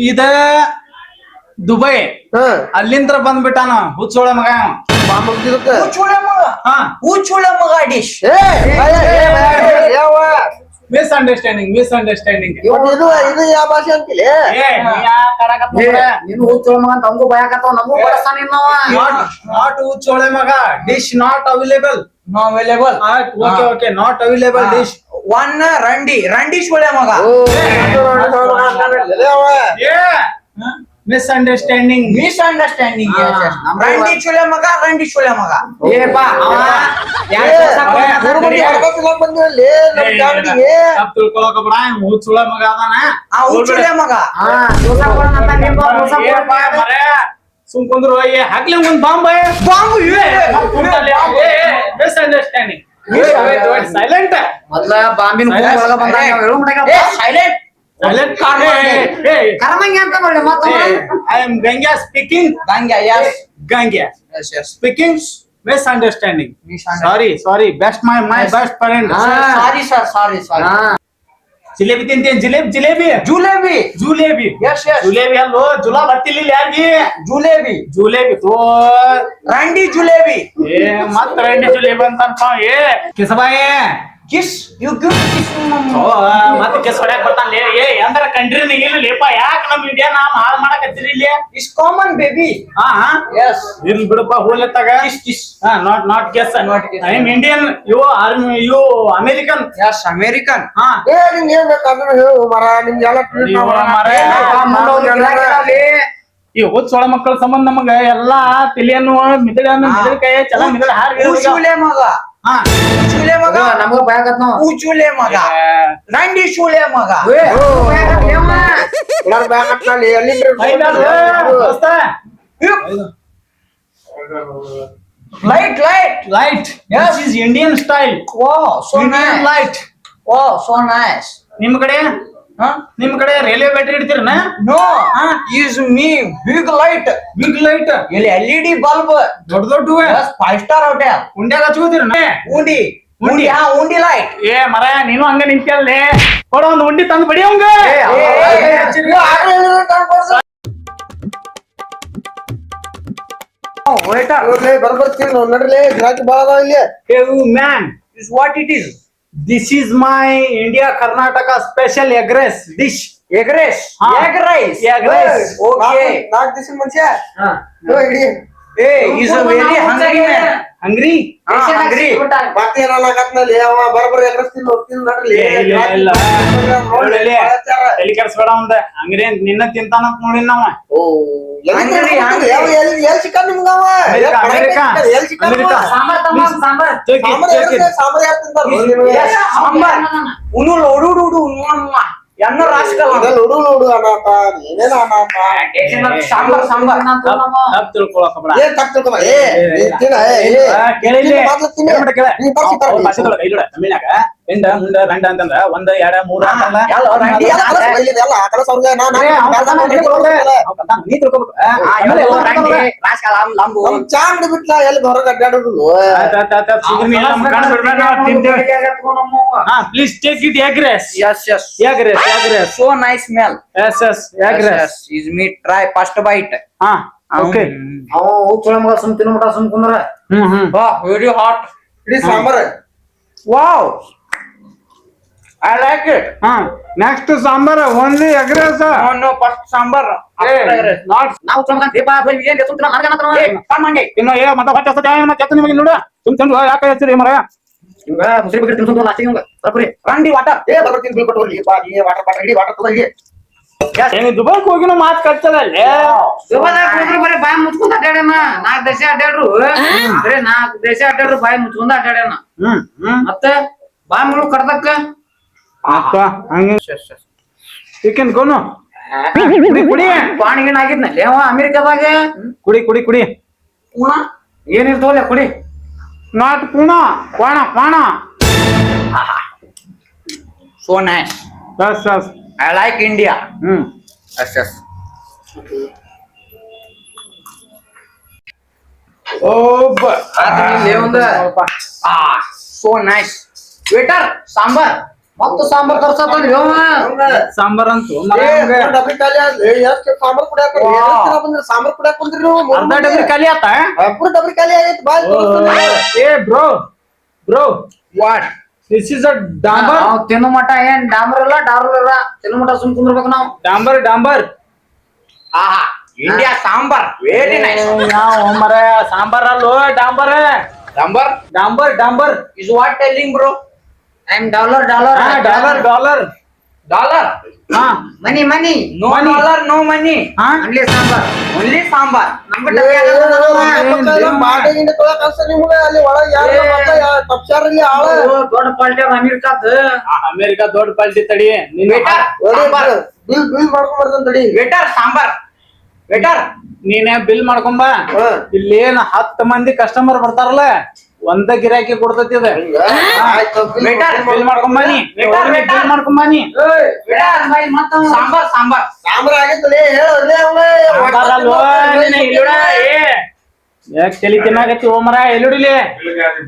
ಇದ ದುಬೈ ಅಲ್ಲಿಂದ್ರ ಬಂದ್ಬಿಟ್ಟಾನ ಹುಚ್ಚೋಳ ಮಗ Uchula maga dish. ಮಿಸ್ಅಂಡರ್ಸ್ಟ್ಯಾಂಡಿಂಗ್ ಇದು ಯಾವ ಭಾಷೆ ಅಂತಿಲ್ಲ ನೀನು ಹುಚ್ಚೊಳ ಮಗ ಅಂತ ಅವಂಗೂ ಭಯಕತ್ತಾವ ನಮಗೂ ಬರಸ್ತಾನ ಇನ್ನವ ನಾಟ್ ಹುಚ್ಚೋಳೆ ಮಗ dish not available No available. Okay not available dish One Randi chule maga. Misunderstanding. Misunderstanding. Ah, ರಂಡಿ ಚುಳೆ ಮಗ, ರಂಡಿ ಚುಳೆ ಮಗ. ಏ ಬಾ ಬಂದಿರಲ್ಲಿ ನಮ್ ಜಾಗಡಿಗೆ ತಿಳ್ಕೊಳಕ ಬಿಡ ಮೂರ್ ಸುಳ ಮಗ ಅದಾನ. ಚುಳೆ ಮಗ. ಸುಮ್ ಕುಂದ್ರು ಹಾಕ್ಲಿ ಒಂದ್ ಬಾಂಬ್ ಬಾಂಬು ಇವೆ. ಮಿಸ್ಅಂಡರ್ಸ್ಟ್ಯಾಂಡಿಂಗ್. ಸೈಲೆಂಟ್ ಮೊದ್ಲ ಬಾಂಬಿನ ಒಳಗ ಬಂದಾಗ ಹೇಳು ಮಟ್ಟ ಸೈಲೆಂಟ್. ಸೈಲೆಂಟ್. ಕರ್ಮಂಗಿ ಅಂತ ಮಾಡಿ ಮತ್ತೆ I am Gangya speaking. Gangya, yes. Gangya Yes, yes. speaking. Misunderstanding. Misunderstanding. Sorry. Best my best friend. Sorry, sir. Sorry. Jalebi ತಿಂತೇನ್ ಜಿಲೇಬಿ ಜುಲೇಬಿ. Jalebi Yes, yes. ಜುಲೇಬಿ ಅಲ್ಲೋ ಜುಲಾ ಬರ್ತಿಲ್ಲ ಯಾರಿಗೆ ಜುಲೇಬಿ. ಜುಲೇಬಿ ತೋ ರಂಡಿ ಜುಲೇಬಿ. ಏ ಮತ್ತ ರೆಡ್ಡಿ ಜುಲೇಬಿ ಅಂತ ಏ ಕಿಸಬಾಯೇ Kiss. You give kiss. ಮತ್ತೆ ಕಿಸ್ ಹೊಡ್ಯಾಕ ಬರ್ತಾನೆ ಏ ಅಂದ್ರ ಕಂಟ್ರಿ ಇಲ್ಲ ಲೇಪ ಯಾಕೆ ನಮ್ ಇಂಡಿಯಾ ನಾವ್ ಹಾಳು ಮಾಡಕತ್ತೀರಿ ಇಲ್ಲಿ It's common, baby. ಹಾ Yes. ಇರ್ಲಿ ಬಿಡಪ್ಪ ಹೋಲತ್ತಾಗ Kiss. Not guess I am Indian you you American Yes, American. ಹಾ ಏ ನಿಂಗೆ ಏನ್ ಬೇಕಾದ್ರೆ ಹೇಳು ಮರ ನಿಮ್ಗೆಲ್ಲ ಈ ಹೋದ್ ಸೊಳ ಮಕ್ಕಳ ಸಂಬಂಧ ನಮಗ ಎಲ್ಲಾ ತಲೆಯನ್ನು ಮಿದಳನ್ನು ಮಿದಳಕಾಯಿ ಚಲ ಮಿದಳ ಚೂಲೆ ಮಗ. ಹಾ ಚೂಲೆ ಮಗ. ನಮಗ ಬಾಯಾಗತ್ ನಾವು ಚೂಲೆ ಮಗ. ರಂಡಿ ಚೂಲೆ ಮಗ. ದೋಸ್ತ Light. Light Yes. This is Indian style Wow, so Indian nice. Light Wow, so nice. Huh? ನಿಮ್ ಕಡೆ ರೈಲ್ವೆ ಬ್ಯಾಟ್ರಿ ಇಡ್ತೀರನ No, is me big light. Big light ಇಲ್ಲಿ LED bulb. ದೊಡ್ಡ Yes, 5-star hotel. ಉಂಡ್ಯಾಗ ಹಚ್ಕೋತೀರನ ಉಂಡಿ. ಉಂಡಿ light. ಏ ಮರ ನೀನು ಹಂಗ ನಿಂತಲ್ಲೇ ಕೊಡ ಒಂದ್ ಉಂಡಿ ತಂದು ಬಡಿ ಅವಂಗ Waiter, ಬರ್ಬರ್ತೀವಿ ನಾವು ನಡ್ರಿ ಗಿರಾಕಿ ಬಾಳ ಅದಾವ ಇಲ್ಲಿ man is what it is. This is my India Karnataka special egg rice dish Egg rice. ಹಾ. Egg rice. Egg rice. Okay. ನಾಲ್ಕು ದಿವಸ ಮನುಷ್ಯ ಹಿಡಿ Hey, he's a very hungry man. Hungry Hungry. ಮತ್ತೆ ಏನಾಗತ್ನಲ್ಲಿ ಅವ ಬರಬರಿ ಎಗರಸ್ತೀನಿ ಹೋಗ್ತೀನಿ ನಡ್ರಿ ಎಲ್ಲಿ ಕೆಲ್ಸಬೇಡ ಒಂದ ಹಂಗ್ರಿ ನಿನ್ನ ತಿಂತಾನಂತ ನೋಡಿ ನಾವ ಎಲ್ಲಿ ಸಿಕ್ಕ ನಿಮ್ಗ ಅವ ಎಲ್ಲಿ ಸಿಕ್ಕ ಸಾಂಬಾರ್ ಸಾಂಬಾರ್ ಯಾರು ತಿಂತಾರ Yes, sambar. Unu lodu. Yanno rascal. ನೋಡು ನೋಡು ಅನಾಥ ಏನೇನ ಅನಾಥ Sambar. ತಪ್ಪ ತಿಳ್ಕೊಳಕ ಬೇಡ ಏನ್ ತಪ್ಪು ತಿಳ್ಕೊಬ ಏ ತಿನ್ನ ಕೇಳಿಲ್ಲ ಮಾತ್ರ ತಿನ್ನ ನೀ ಬರ್ಸಿ ತಮಿಳ್ನಾಗ ಹಿಂದ ಮುಂದ ರಂಡ ಅಂತಂದ್ರ ಒಂದ್ ಎರಡ ಮೂರ ಅಂತಲ್ಲ ಎಲ್ಲ ಆ ಕಡೆ ಅವ್ರಿಗೆ ನೀ ತಿಳ್ಕೊಬೇಕು ನಮ್ ಚಾ ಹಿಡಿಬಿಟ್ಲ ಎಲ್ಲಿ ಹೊರಗೆ ಅಡ್ಡಾಡುದು please take it egg rice Yes. Egg rice So nice smell. Yes egg rice Is meat. Try first bite. ಹಾ ಓಕೆ ಅವ ಚುಳ ಮಗ ಸುಮ್ ತಿನ್ನು ಮಟ ಸುಮ್ ಕುಂದ್ರ Wow, very hot. ಇಡೀ sambar Wow. I like it. ಹಾ next sambar only egg rice No, first sambar. After egg rice. ನಾಟ್ ನಾವು ಚುಳ ಮಗ ದೀಪ ಏನ್ ಸುಮ್ ತಿನ್ನ ಮಾಡ್ಕಣತ್ರ Hey, come on, hey. ಇನ್ನು ಏ ಮತ್ತೆ ಹೊಟ್ಟೆ ಹಸ್ತದ ಕೆತ್ತ ನಿಮಗೆ ನೋಡ ಸುಮ್ ಚಂದ ಯಾಕೆ ಹೇಳ್ತೀರಿ ಮರ ಇವಾಗ ಮುಸ್ರಿ ಬಗ್ಗೆ ತಿನ್ಸೋದು ಲಾಸ್ಟಿಗೆ ಇವಂಗ ಬರ್ರಿ Randi water. ಏ ಬರ್ತೀನಿ ಬೀಳ್ಬಿಟ್ಟು ಹೋಗ್ಲಿ ಬಾ ನೀ ವಾಟರ್ ಬಾಟಲ್ ಹಿಡಿ ವಾಟರ್ ತಗೊಳ್ಳಿ ಏನು ದುಬೈಗೆ ಹೋಗಿನ ಮಾತು ಕಚ್ಚದಲ್ಲಿ ದುಬೈದಾಗ ಹೋದ್ರು ಬರೀ ಬಾಯಿ ಮುಚ್ಕೊಂಡ್ ಅಡ್ಡಾಡ್ಯಾನ 4 ದೇಶ ಅಡ್ಡಾಡ್ರು ಬರೀ 4 ದೇಶ ಅಡ್ಡಾಡ್ರು ಬಾಯಿ ಮುಚ್ಕೊಂಡ್ ಅಡ್ಡಾಡ್ಯಾನ ಮತ್ತೆ ಬಾಯಿ ಮುಳು ಕಡ್ದಕ್ಕ ಹಂಗೆ ಚಿಕನ್ ಕೋನು ಕುಡಿ ಪಾಣಿಗಿನ ಆಗಿದ್ನಲ್ಲಿ ಅವ ಅಮೆರಿಕದಾಗ ಕುಡಿ ಕುಡಿ ಕುಡಿ ಪೂಣ ಏನಿರ್ತವಲ್ಲ ಕುಡಿ ನಾಟ್ ಪೂಣ ಕ್ವಾಣ ಕ್ವಾಣ So nice. ಬಸ್ I like India. Yes. So nice. Waiter, sambar. ಮತ್ತು ಸಾಂಬಾರ್ ತರ್ಸತ್ತಲ್ಲಿ ಸಾಂಬಾರ್ ಅಂತು ಡಬ್ರಿ ಖಾಲಿ ಆದ್ಲಿ ಎಷ್ಟು ಸಾಂಬಾರ್ ಕುಡಿಯಾಕ ಬಂದ್ರಿ ಸಾಂಬಾರ್ ಕುಡಿಯಾಕ ಬಂದ್ರಿ ನೀವು ಅರ್ಧ ಡಬ್ರಿ ಖಾಲಿ ಆತ ಪೂರ ಡಬ್ರಿ ಖಾಲಿ ಆಗೈತಿ ಬಾ ಏ bro What? This is a ಡಾಂಬರ್ ನಾವು ತಿನ್ನು ಮಟ ಏನ್ ಡಾಂಬರ್ ಇಲ್ಲ ಡಾರ್ಲ್ ಇಲ್ಲ ತಿನ್ನು ಮಟ ಸುಮ್ ಕುಂದ್ರಬೇಕು ನಾವು ಡಾಂಬರ್ Ah, India sambar. Very nice. ನಾವು ಮರ ಸಾಂಬಾರ್ ಅಲ್ಲೋ ಡಾಂಬರ್ Sambar ಡಾಂಬರ್ is what telling, bro? I am dollar dollar Dollar. ಹಾ Money, money. No Money. dollar, no money. ಹಾ Only sambar. Only sambar. Number ಬಾಟೆಗಿಂದ ತೊಳಕ್ ಅನ್ಸ ನಿಮ್ಗೆ ಅಲ್ಲಿ ಒಳಗ್ ಯಾರು ತಪ್ಸಾರಲ್ಲಿ ಆಳ ದೊಡ್ಡ ಪಾಲ್ಟಿ ಅಮೆರಿಕಾದ. ಅಮೆರಿಕಾ ದೊಡ್ಡ ಪಾಲ್ಟಿ ತಡಿ ನಿನ್ನ Waiter, sambar. ಬಿಲ್ ಮಾಡ್ಕೊಂಡ್ ಬರ್ತಾನ ತಡಿ Waiter, sambar. Waiter. ನೀನೇ ಬಿಲ್ ಮಾಡ್ಕೊಂಬ ಇಲ್ಲಿ ಏನ್ 10 ಮಂದಿ ಕಸ್ಟಮರ್ ಬರ್ತಾರಲ್ಲ ಒಂದ ಗಿರಾಕಿ ಕೊಡ್ತೈತಿ ಅದ ಬಿಲ್ ಮಾಡ್ಕೊಂಬಾನಿ ಬಿಲ್ ಮಾಡ್ಕೊಂಬಾನಿ Waiter, sambar, sambar. ಸಾಂಬ್ರ ಆಗೈತಲೇ ಯಾಕೆ ತಲಿ ತಿನ್ನಾಗತ್ತಿ ಓಮರ ಎಲ್ಲಿಡಿಲಿ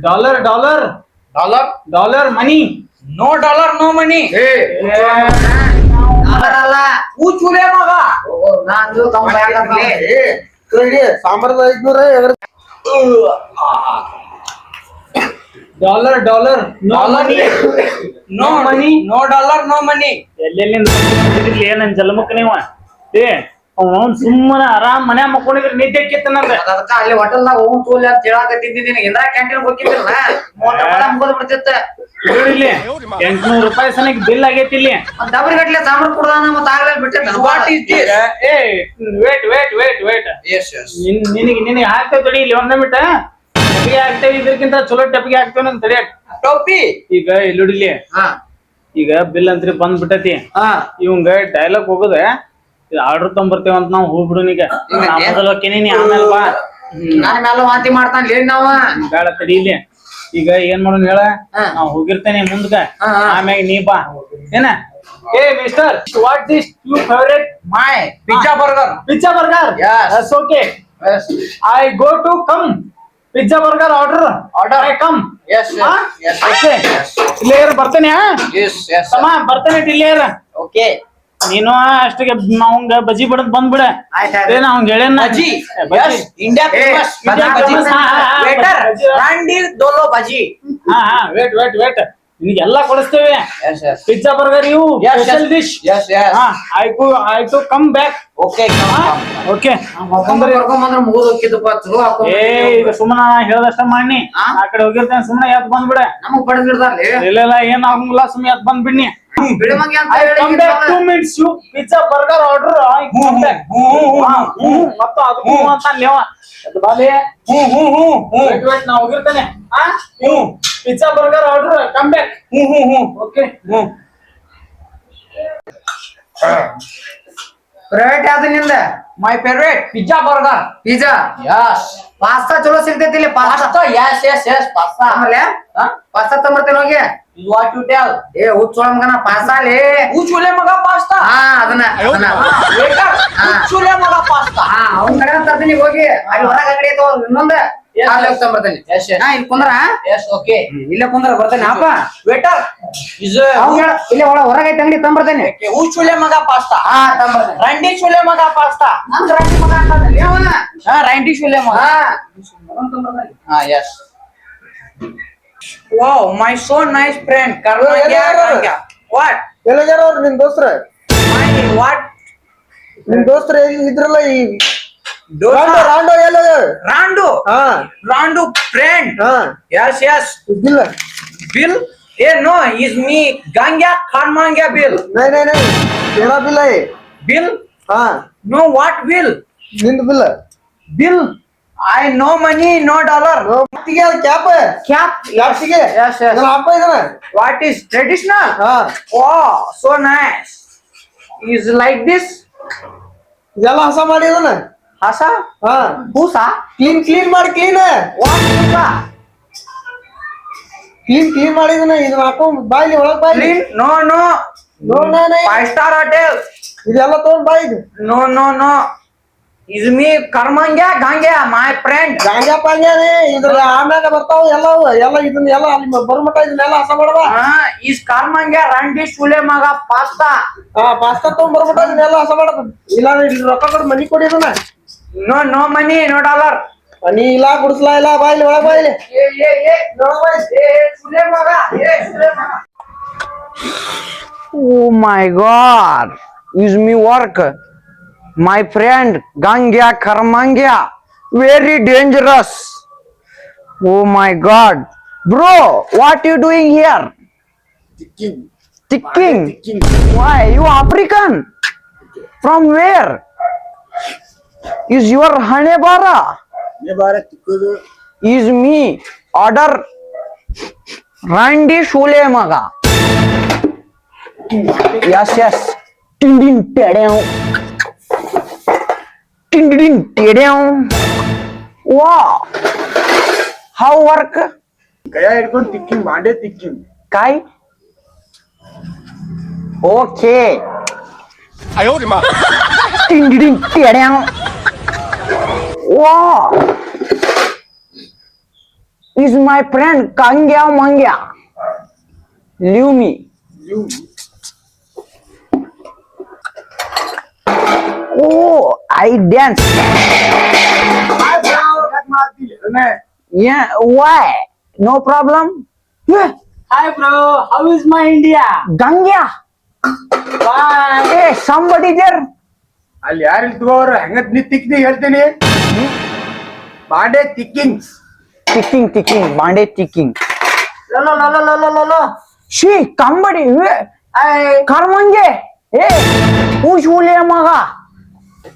dollar dollar Dollar. Dollar money No dollar, no money. Dollar ಅಲ್ಲ. ಹೂ ಚೂಲೆ ಮಗ. ನಾನು ಸಾಂಬಾರ್ದ 500 dollar dollar no money No money. No dollar, no money. ಎಲ್ಲೆಲ್ಲಿಂದ ನನ್ ಜಲಮಕ್ ನೀವ ಅವ್ನು ಸುಮ್ಮನೆ ಆರಾಮ್ ಮನೆ ಮಕ್ಕೊಂಡಿದ್ರೆ ನಿದ್ದೆ ಕಿತ್ತ ನಂದ ಅದಕ್ಕ ಅಲ್ಲಿ ಹೋಟೆಲ್ದಾಗ ಹೋಗ್ ತೋಲಿ ಅಂತ ಹೇಳಾಕತ್ತಿದ್ದೀನಿ ಇಂದ್ರ ಕ್ಯಾಂಟೀನ್ ಹೋಗಿದ್ದಿರಲ್ಲ 30 ರೂಪಾಯಿ ಮುಗಿದ್ ಬಿಡ್ತಿತ್ತ ಇಲ್ಲಿ 800 ರೂಪಾಯಿ ಸನಕ್ ಬಿಲ್ ಆಗೈತಿ ಇಲ್ಲಿ ಒಂದ್ ಡಬ್ರಿ ಗಟ್ಲೆ ಸಾಂಬಾರ್ ಕುಡ್ದಾನ ಮತ್ತ ಆಗ್ಲೇ ಬಿಟ್ಟಿದ್ದ ವಾಟ್ ಇಸ್ ದಿಸ್ ಏ ವೇಟ್ ಎಸ್ ಎಸ್ ನಿನಗೆ ಹಾಕ್ತೇವೆ ತಡಿ ಇಲ್ಲಿ ಒಂದ ಮಿಟ ಟಪಿಗೆ ಹಾಕ್ತೇವೆ ಇದಕ್ಕಿಂತ ಚಲೋ ಟಪಿಗೆ ಹಾಕ್ತೇವೆ ಅಂತ ತಡಿ ಟೋಪಿ ಈಗ ಇಲ್ಲಿಡಿಲಿ ಹಾ ಈಗ ಬಿಲ್ ಅಂತ್ರಿ ಬಂದ್ ಬಿಟ್ಟತಿ ಹಾ ಇವಂಗ ಡೈಲಾಗ್ ಹೋಗದ ಆರ್ಡರ್ ತಗೊಂಬರ್ತೇವ ಅಂತ ನಾವ್ ಹೋಗ್ಬಿಡುನಿಗ ಮೊದಲ ಹೋಗ್ತೀನಿ ನೀ ಆಮೇಲೆ ಬಾ ನಾನು ಮೇಲೆ ವಾಂತಿ ಮಾಡ್ತಾನ ಏನ್ ನಾವ ಬೇಡ ತಡಿ ಇಲ್ಲಿ ಈಗ ಏನ್ ಮಾಡೋಣ ಹೇಳ ನಾವ್ ಹೋಗಿರ್ತೇನೆ ಮುಂದ್ಕ ಆಮ್ಯಾಗ ನೀ ಬಾ ಏನ ಏ mister what this you favourite my pizza burger pizza burger Yes. Okay I go to come pizza burger order I come Yes, yes. Okay ಇಲ್ಲೇ ಬರ್ತೇನೆ ಎಸ್ ಎಸ್ ತಮ್ಮ ಬರ್ತೇನೆ ಇಲ್ಲೇ ಓಕೆ ನೀನು ಅಷ್ಟಿಗೆ ಅವಂಗ ಬಜಿ ಬಿಡದ್ ಬಂದ್ಬಿಡ ಆಯ್ತು. ಏನ ಅವಂಗ ಹೇಳೇನ bajji bajji India famous India famous. Waiter bajji. ರಾಂಡಿ ದೋಲೋ ಬಜಿ ಹಾ ವೇಟ್ ನಿನಗೆಲ್ಲ ಕೊಡಿಸ್ತೇವೆ ಎಸ್ ಎಸ್ ಪಿಜ್ಜಾ ಬರ್ಗರ್ ಇವು Yes, special yes. Dish Yes, yes. I to come back okay okay ಕರ್ಕೊಂಬಂದ್ರ ಮುಗಿದು ಹೋಗಿದ್ದಪ್ಪ ಚಲೋ ಏ ಈಗ ಸುಮ್ಮನ ಹೇಳ್ದಷ್ಟ ಮಾಡಿ ಆ ಕಡೆ ಹೋಗಿರ್ತೇನೆ ಸುಮ್ಮನೆ ಎದ್ ಬಂದ್ಬಿಡ ನಮಗ್ ಬಡದಿರ್ದಾರ್ಲಿ ಇಲ್ಲ ಏನ್ ಆಗಂಗಿಲ್ಲ ಸುಮ್ಮನೆ ಎದ್ ಬಂದ್ಬಿಡ್ನಿ ಬಿಡಮಂಗೆ ಅಂತ I come back 2 minutes you pizza burger order I come back ಮತ್ತೆ ಅದಕ್ಕೂ ಅಂತ ಲೇವ ಅದು ಬಾಲೆ ವೇಟ್ ನಾ ಹೋಗಿರ್ತೇನೆ pizza burger order come back okay favourite ಯಾವ್ದು ನಿಂದ my favourite pizza burger pizza yes pasta ಚಲೋ ಸಿಗ್ತೈತಿ ಇಲ್ಲಿ pasta yes yes yes pasta ಆಮೇಲೆ ಪಾಸ್ತಾ ತಗೊಂಬರ್ತೇನೆ ಹೋಗಿ ವಾಟ್ ಯು ಟೆಲ್ ಏ ಹುಚ್ಚೋಳ ಮಗನ ಪಾಸ್ತಾ ಲೇ ಹುಚ್ಚುಲೆ ಮಗ ಪಾಸ್ತಾ ಅದನ್ನ ವೇಟರ್ ಹುಚ್ಚುಲೆ ಮಗ ಪಾಸ್ತಾ ಅವ್ನ ಕಡೆ ತರ್ತೀನಿ ಹೋಗಿ ಅಲ್ಲಿ ಹೊರಗೆ ಅಂಗಡಿ ಐತೋ ಇನ್ನೊಂದು ಅಲ್ಲಿ ಹೋಗಿ ತಗೊಂಬರ್ತೇನೆ ಇಲ್ಲಿ ಕುಂದ್ರ ಯಸ್ ಓಕೆ ಇಲ್ಲೇ ಕುಂದ್ರ ಬರ್ತೇನೆ ಅಪ್ಪ ವೇಟರ್ ಇಸ್ ಇಲ್ಲೇ ಹೊರಗೆ ಐತೆ ಅಂಗಡಿ ತಗೊಂಬರ್ತೇನೆ ಹುಚ್ಚುಲೆ ಮಗ ಪಾಸ್ತಾ ತಗೊಂಬರ್ತೇನೆ ರಂಡಿ ಚುಲೆ ಮಗ ಪಾಸ್ತಾ ನಂದು ರಂಡಿ ಮಗ ಅಂತಂದ್ರೆ ಅವನ ರಂಡಿ ಚುಲೆ ಮಗ Yes Wow, my so nice friend. Karma what? ಎಲ್ಲಾರ ಅವ್ರು ನಿಮ್ ದೋಸ್ತ್ರ My what? ನಿಮ್ ದೋಸ್ತ್ರ ಇದ್ರಲ್ಲ ಈ Dosa. ರಾಂಡೋ ಎಲ್ಲ Randu. ಹಾ Randu friend. ಹಾ Yes, yes. ಇದ್ದಿಲ್ಲ Bill? Eh, no, is me Ganga Khanmanga Bill. ನೈ ಏನ ಬಿಲ್ಲ Bill? ಹಾ No, what bill? ನಿಂದ ಬಿಲ್ಲ Bill? I no money, no dollar. ಮತ್ತಿಗೆ ಕ್ಯಾಪ್ Cap? ಕ್ಯಾಪ್ಸಿಗೆ Yes, yes. ಇದನ್ನ ಹಾಕೋ ಇದನ್ನ What is traditional? ಹಾ Wow, so nice. Is like this? ಇದೆಲ್ಲ ಹಸ ಮಾಡಿ ಇದನ್ನ Hasa? ಹಾ Husa? ಕ್ಲೀನ್ ಮಾಡಿ ಕ್ಲೀನ್ What Husa? ಕ್ಲೀನ್ ಮಾಡಿ ಇದನ್ನ ಹಾಕೊಂಡ್ ಬಾಯ್ಲಿ ಒಳಗ್ ಬಾಯ್ಲಿ Clean? No, no. ನೋಡ್ 5-star hotel. ಇದೆಲ್ಲ ತಗೊಂಡ್ ಬಾಯ್ದು No, no, no. Is me Karmanga Ganga, my friend. ಗಾಂಜಾ ಪಾಂಜಾನೆ ಇದ್ರ ಆಮ್ಯಾಗ ಬರ್ತಾವ ಎಲ್ಲ ಇದನ್ನ ಎಲ್ಲ ಅಲ್ಲಿ ಬರ್ಮಟ ಇದನ್ನೆಲ್ಲ ಹಸ ಮಾಡವ Is Karmanga Randy Shule Maga pasta? ಹಾ ಪಾಸ್ತಾ ತಗೊಂಡ್ ಬರ್ಬಿಟ್ಟ ಇದನ್ನೆಲ್ಲ ಹಸ ಮಾಡದ ಇಲ್ಲ ಇಲ್ಲಿ ರೊಕ್ಕ ಕೊಟ್ಟು ಮನಿ ಕೊಡಿ ಇದನ್ನ No, no money, no dollar. ಮನಿ ಇಲ್ಲ ಗುಡಿಸ್ಲಾ ಇಲ್ಲ ಬಾಯ್ಲಿ ಒಳಗ್ ಬಾಯ್ಲಿ Shule Maga, Shule Maga. Oh my God! Is me work? My friend Gangya Karmangya, very dangerous. Oh my God, bro, what you doing here? Ticking. Why? You African? From where? Is your Hanebara? Is me order Randy Shule Maga. Yes, yes. Ding ding down. Ding ding down. Wow. How work? ಕೈಯ ಹಿಡ್ಕೊಂಡು ತಿಕ್ಕಿಂಗ್ ಬಾಂಡೆ ತಿಕ್ಕಿಂಗ್ Kai? Okay. Ding ding down. Wow. Is my friend Kangya Mangya. Leave me. Oh, I dance. Yeah, why? No problem. Yeah, Hi bro, how is my India? Gangya. Bye. Hey, somebody there. ಅಲ್ಲಿ ಯಾರು ಇಲ್ತಗೋರು ಹೆಂಗತ್ ನೀ ತಿಕ್ನಿ ಹೇಳ್ತೀನಿ ಬಾಂಡೆ ತಿಕ್ಕಿಂಗ್ Ticking, Monday ticking. Low She, somebody. Karmanje. Hey, who's Julia Maga?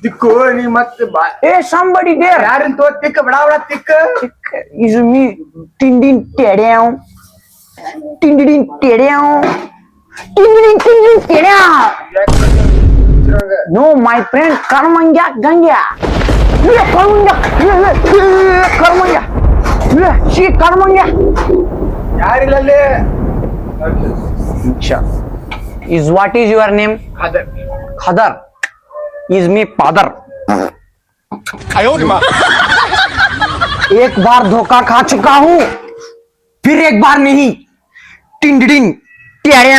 ತಿಕ್ಕು ನೀ ಮತ್ತೆ Hey, somebody there. ಯಾರಿನ್ ತೋ ತಿಕ್ಕ ಬಡ ಬಡ ತಿಕ್ಕ Is me tindin down. Tindin down. Tindin down. No, my friend Karmanja Gangya. Yeah, Karmanja. Yeah, Karmanja. Yeah, she Karmanja. ಯಾರಿಲ್ಲ ಅಲ್ಲಿ Sure. Is what is your name? Other Khadar. Is me father. एक बार धोखा खा चुका हूं फिर एक बार नहीं टिंडिंग टेढ़े